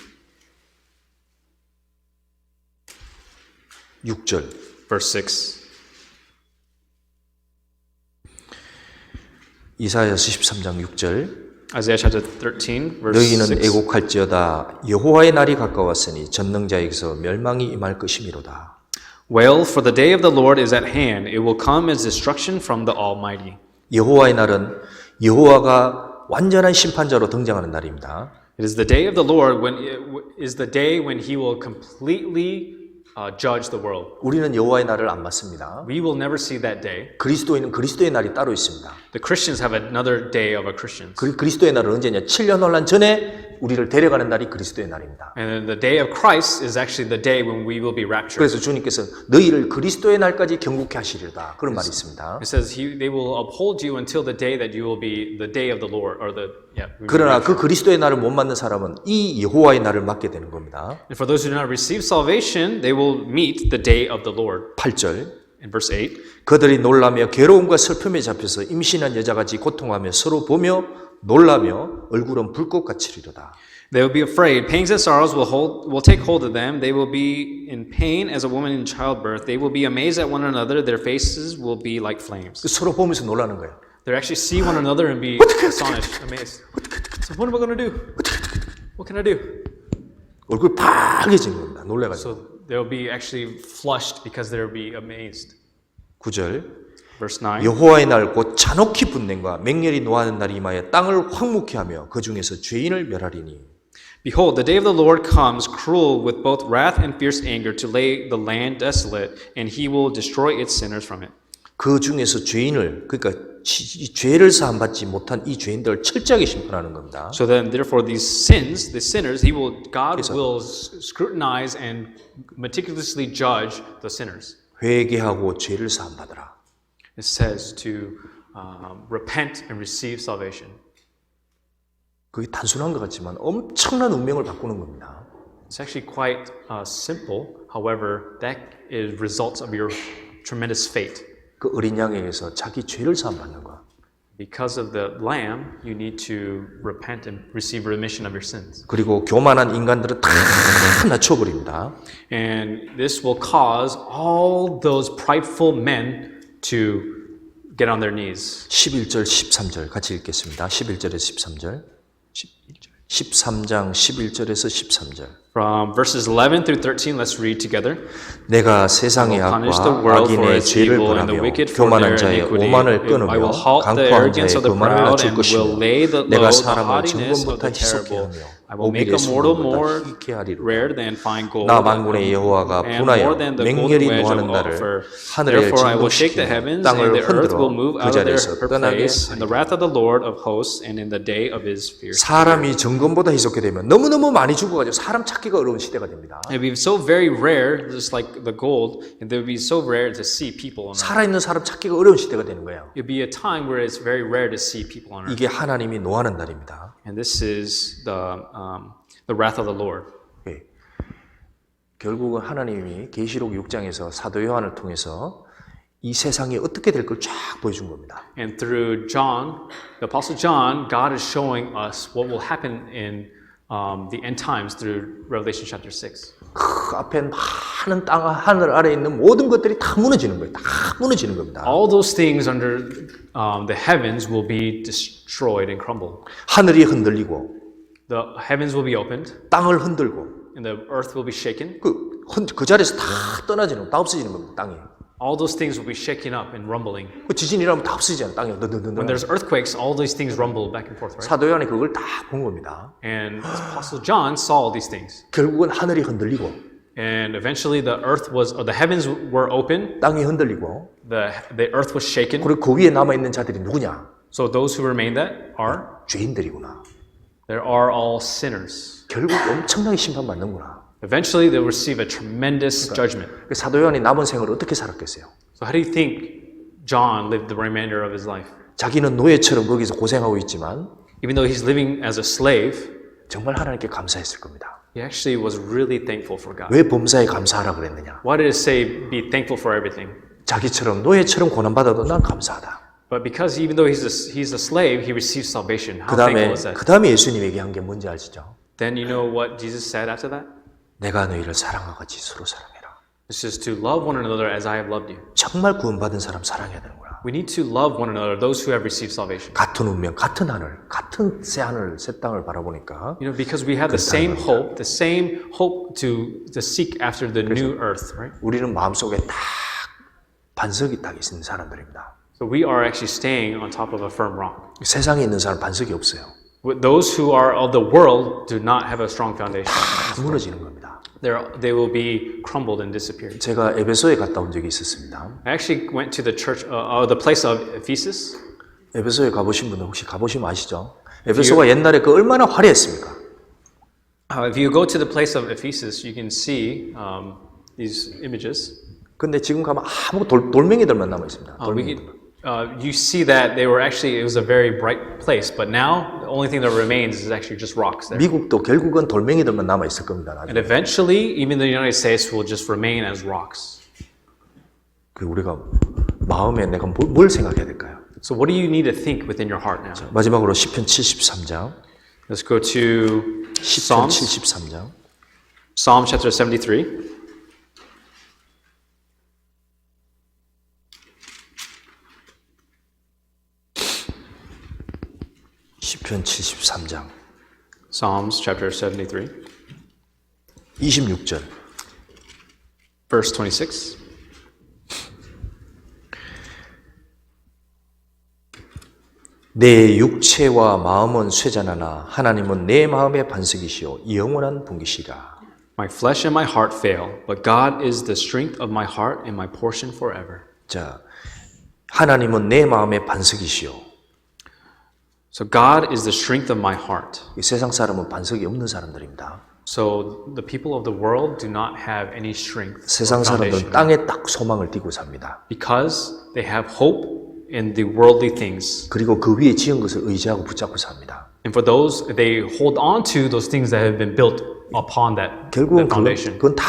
6절. verse 6. 이사야서 13장 6절. Isaiah chapter 13, verse 너희는 6. 애곡할지어다 여호와의 날이 가까웠으니 전능자에게서 멸망이 임할 것이미로다. Wail, for the day of the Lord is at hand. It will come as destruction from the Almighty. 여호와의 날은 여호와가 완전한 심판자로 등장하는 날입니다. It is the day of the Lord when is the day when He will completely judge the world. 우리는 여호와의 날을 안 맞습니다. We will never see that day. 그리스도인은 그리스도의 날이 따로 있습니다. The Christians have another day of a Christians. 그리스도의 날은 언제냐? 7년 혼란 전에 우리를 데려가는 날이 그리스도의 날입니다. And then the day of Christ is actually the day when we will be raptured. 그래서 주님께서 너희를 그리스도의 날까지 경고케 하시리다. 그런 말이 있습니다. It says they will uphold you until the day that you will be the day of the Lord, or the 그러나 그 그리스도의 날을 못 맞는 사람은 이 여호와의 날을 맞게 되는 겁니다. And for those who do not receive salvation, they will meet the day of the Lord. 8절. In verse 8, 그들이 놀라며 괴로움과 슬픔에 잡혀서 임신한 여자같이 고통하며 서로 보며 놀라며 얼굴은 불꽃같이리로다. they will be afraid. Pangs and sorrows will take hold of them. They will be in pain as a woman in childbirth. They will be amazed at one another. Their faces will be like flames. 서로 보면서 놀라는 거예요. They actually see one another and be astonished, amazed. So what am I going to do? What can I do? 얼굴 빨개지는 겁니다. 놀래가지고. So they'll be actually flushed because they'll be amazed. 9절. Verse 9. 여호와의 날 곧 잔혹히 분냄과 맹렬히 노하는 날이 임하여 땅을 황무케 하며 그 중에서 죄인을 멸하리니. Behold, the day of the Lord comes, cruel with both wrath and fierce anger, to lay the land desolate, and He will destroy its sinners from it. 그 중에서 죄인을 그러니까 죄를 사함 받지 못한 이 죄인들을 철저하게 심판하는 겁니다. So then, therefore, these sins, the sinners, God will scrutinize and meticulously judge the sinners. 회개하고 죄를 사함 받으라. It says to repent and receive salvation. 그게 단순한 것 같지만 엄청난 운명을 바꾸는 겁니다. It's actually quite simple. However, that is results of your tremendous fate. 그 어린 양에게서 자기 죄를 사함 받는 거. Because of the lamb, you need to repent and receive remission of your sins. 그리고 교만한 인간들은 다 낮춰버립니다. And this will cause all those prideful men to get on their knees. 11절, 13절 같이 읽겠습니다. 11절에서 13절. 11절. 13장 11절에서 13절. From verses 11 through 13, let's read together. 내가 세상의 I will punish the 악과 world for 악인의 its 죄를 evil and the 벌하며 wicked for 교만한 their 자의 iniquity. 오만을 I will 끊으며 halt the 강포한 arrogance 자의 of the 교만을 proud 낮출 and will 것이며 lay the 내가 low the 사람을 haughtiness of 정금보다 the 희석케 terrible. 하며 I will make 오빌의 a mortal 순금보다 more 희게 하리로다. rare than fine gold, 나 만군의 여호와가 and 분하여 more than the golden 맹렬히 wedge of 노하는 날을 Ophir. 하늘에 Therefore I will shake the 진동시키며 heavens, and 땅을 the earth will 흔들어 move 그 out of 자리에서 her 떠나게 place in the 하리라. wrath of the Lord of hosts and in the day of his fierce. 사람이 정금보다 희석게 되면 너무너무 많이 죽어가지고 사람 찾기가 어려운 시대가 됩니다. It would be so very rare, just like the gold, and it would be so rare to see people on earth. 살아있는 사람 찾기가 어려운 시대가 되는 거예요. It would be a time where it's very rare to see people on earth. 이게 하나님이 노하는 날입니다. And this is the wrath of the Lord. 예. 결국은 하나님이 계시록 6장에서 사도 요한을 통해서 이 세상이 어떻게 될 걸 쫙 보여준 겁니다. And through John, the Apostle John, God is showing us what will happen in the end times through Revelation chapter 6. 그 앞에 많은 땅 하늘 아래에 있는 모든 것들이 다 무너지는 거예요. 다 무너지는 겁니다. All those things under the heavens will be destroyed and crumble. 하늘이 흔들리고 The heavens will be opened, 땅을 흔들고 and the earth will be shaken. 그 자리에서 다 떠나지는 다 없어지는 겁니다. 땅이. All those things will be shaken up and rumbling. 그 지진이라면 다 없어지잖아요. 땅이. When there's earthquakes, all these things rumble back and forth, right? 사도 요한이 그걸 다 본 겁니다. And Apostle John saw all these things. 결국은 하늘이 흔들리고 And eventually the heavens were open, 땅이 흔들리고 the earth was shaken. 그리고 그 위에 남아 있는 자들이 누구냐? So those who remain that are, 죄인들이구나. there are all sinners. 결국 엄청나게 심판받는구나. Eventually they will receive a tremendous judgment. 사도 요한이 남은 생을 어떻게 살았겠어요? So how do you think John lived the remainder of his life? 자기는 노예처럼 거기서 고생하고 있지만 Even though he's living as a slave, 정말 하나님께 감사했을 겁니다. he actually was really thankful for God. 왜 범사에 감사하라 그랬느냐? Why did it say be thankful for everything? 자기처럼 노예처럼 고난받아도 난 감사하다. But because even though he's a slave, he receives salvation. How thankful is that? 그 다음에 예수님 얘기한 게 뭔지 아시죠? Then you know what Jesus said after that? 내가 너희를 사랑과 같이 서로 사랑해라. It's just to love one another as I have loved you. 정말 구원받은 사람 사랑해야 되는구나. We need to love one another, those who have received salvation. 같은 운명, 같은 하늘, 같은 새 하늘, 새 땅을 바라보니까 You know, because we have the same hope to seek after the new earth, right? 우리는 마음속에 딱 반석이 딱 있는 사람들입니다. So we are actually staying on top of a firm rock. 세상에 있는 사람 반석이 없어요. Those who are of the world do not have a strong foundation. 다 무너지는 겁니다. They will be crumbled and disappeared. 제가 에베소에 갔다 온 적이 있었습니다. I actually went to the church, the place of Ephesus. 에베소에 가보신 분들 혹시 가보시면 아시죠? 에베소가 옛날에 그 얼마나 화려했습니까? If you go to the place of Ephesus, you can see these images. 근데 지금 가면 아무 돌멩이들만 남아 있습니다. You see that it was a very bright place, but now the only thing that remains is actually just rocks there. 미국도 결국은 돌멩이들만 남아 있을 겁니다. 나중에. And eventually, even the United States will just remain as rocks. 그 우리가 마음에 내가 뭘 생각해야 될까요? So what do you need to think within your heart now? 마지막으로 시편 73장. Let's go to 시편 Psalms. 73장. Psalm chapter 73. 시편 73장. Psalms chapter 73, 26절. verse 26. 내 육체와 마음은 쇠잔하나 하나님은 내 마음의 반석이시요 영원한 분기시라. My flesh and my heart fail, but God is the strength of my heart and my portion forever. 자, 하나님은 내 마음의 반석이시요. So God is the strength of my heart. 이 세상 사람은 반석이 없는 사람들입니다. So the people of the world do not have any strength 세상 or 사람들은 foundation 땅에 딱 소망을 띠고 삽니다. because they have hope in the worldly things. 그리고 그 위에 지은 것을 의지하고 붙잡고 삽니다. And for those, they hold on to those things that have been built upon that 결국은 foundation. 그건 다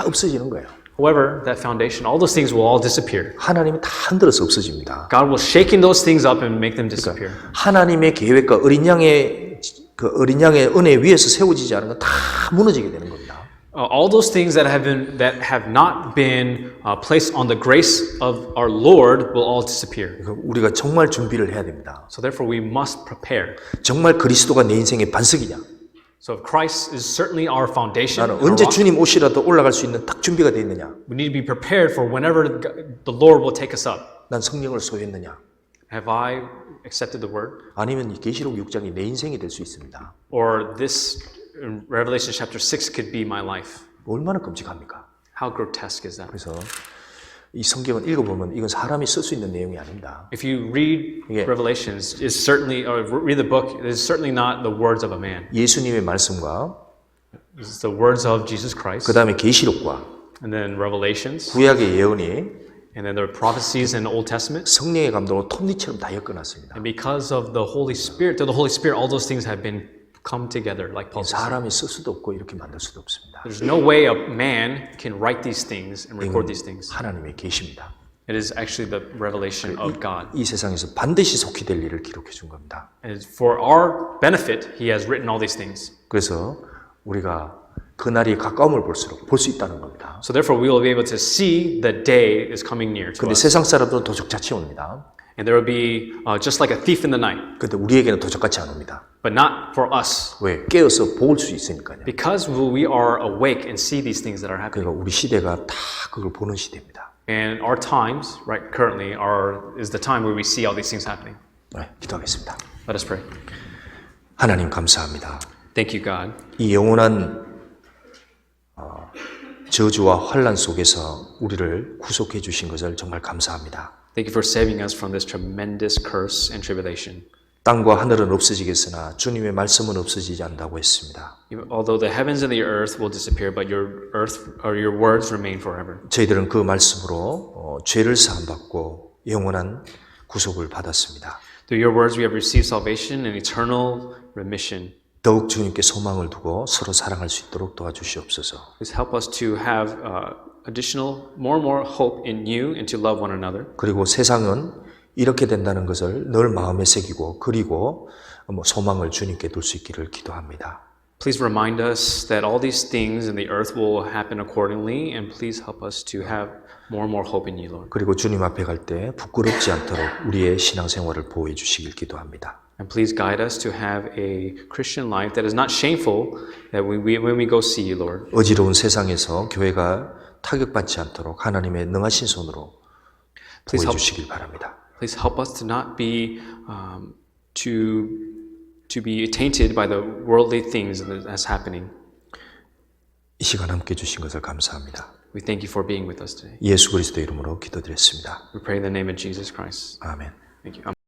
없어지는 거예요. However, that foundation, all those things will all disappear. 하나님이 다 흔들어서 없어집니다. God will shake those things up and make them disappear. 하나님의 계획과 어린 양의 은혜 위에서 세워지지 않은 건 다 무너지게 되는 겁니다. all those things that have not been placed on the grace of our Lord will all disappear. 우리가 정말 준비를 해야 됩니다. So therefore we must prepare. 정말 그리스도가 내 인생의 반석이냐? So if Christ is certainly our foundation, 나는 our 언제 rock, 주님 오시라도 올라갈 수 있는 딱 준비가 돼 있느냐? we need to be prepared for whenever the Lord will take us up. 난 성령을 소유했느냐? Have I accepted the word? 아니면 이 계시록 6장이 내 인생이 될 수 있습니다. Or this in Revelation chapter 6 could be my life. 얼마나 끔찍합니까? How grotesque is that? 그래서 이 성경을 읽어보면 이건 사람이 쓸 수 있는 내용이 아닙니다. If you read Yeah. Revelations, is certainly, or read the book, it is certainly not the words of a man. 예수님의 말씀과 It's the words of Jesus Christ. 그 다음에 계시록과 And then Revelations, 구약의 예언이 and then there are prophecies in the Old Testament. 성령의 감동으로 톱니처럼 다 엮어놨습니다. And because of the Holy Spirit, through the Holy Spirit, all those things have been come together like Paul said. 사람이 쓸 수도 없고 이렇게 만들 수도 없습니다. There's no way a man can write these things and record these things. 하나님의 계시입니다. It is actually the revelation of God. 이 세상에서 반드시 속히 될 일을 기록해 준 겁니다. And for our benefit, He has written all these things. 그래서 우리가 그날이 가까움을 볼수록 볼 수 있다는 겁니다. So therefore, we will be able to see the day is coming near to 근데 us. 세상 사람들은 도적같이 옵니다. And there will be just like a thief in the night, 근데 우리에게는 도적같이 안 옵니다. but not for us. 왜? 깨어서 볼 수 있으니까요. Because we are awake and see these things that are happening. 그러니까 우리 시대가 다 그걸 보는 시대입니다. And our times, right, currently, is the time where we see all these things happening. 네, 기도하겠습니다. Let us pray. 하나님 감사합니다. Thank you, God. 이 영원한 저주와 환난 속에서 우리를 구속해 주신 것을 정말 감사합니다. Thank you for saving us from this tremendous curse and tribulation. 땅과 하늘은 없어지겠으나 주님의 말씀은 없어지지 않는다고 했습니다. Although the heavens and the earth will disappear, but your words remain forever. 저희들은 그 말씀으로 죄를 사함받고 영원한 구속을 받았습니다. Through your words we have received salvation and eternal remission. 더욱 주님께 소망을 두고 서로 사랑할 수 있도록 도와주시옵소서. Please help us to have additional, more and more hope in you and to love one another. 그리고 세상은 이렇게 된다는 것을 늘 마음에 새기고 그리고 소망을 주님께 둘 수 있기를 기도합니다. Please remind us that all these things in the earth will happen accordingly, and please help us to have more and more hope in you, Lord. 그리고 주님 앞에 갈 때 부끄럽지 않도록 우리의 신앙생활을 보호해 주시길 기도합니다. And please guide us to have a Christian life that is not shameful, that when we go see you, Lord. 어지러운 세상에서 교회가 타격받지 않도록 하나님의 능하신 손으로 Please 보호해 help, 주시길 바랍니다. please help us to not be to be tainted by the worldly things that's happening. 이 시간 함께 해 주신 것을 감사합니다. We thank you for being with us today. 예수 그리스도 이름으로 기도드렸습니다. We pray in the name of Jesus Christ. 아멘. Thank you.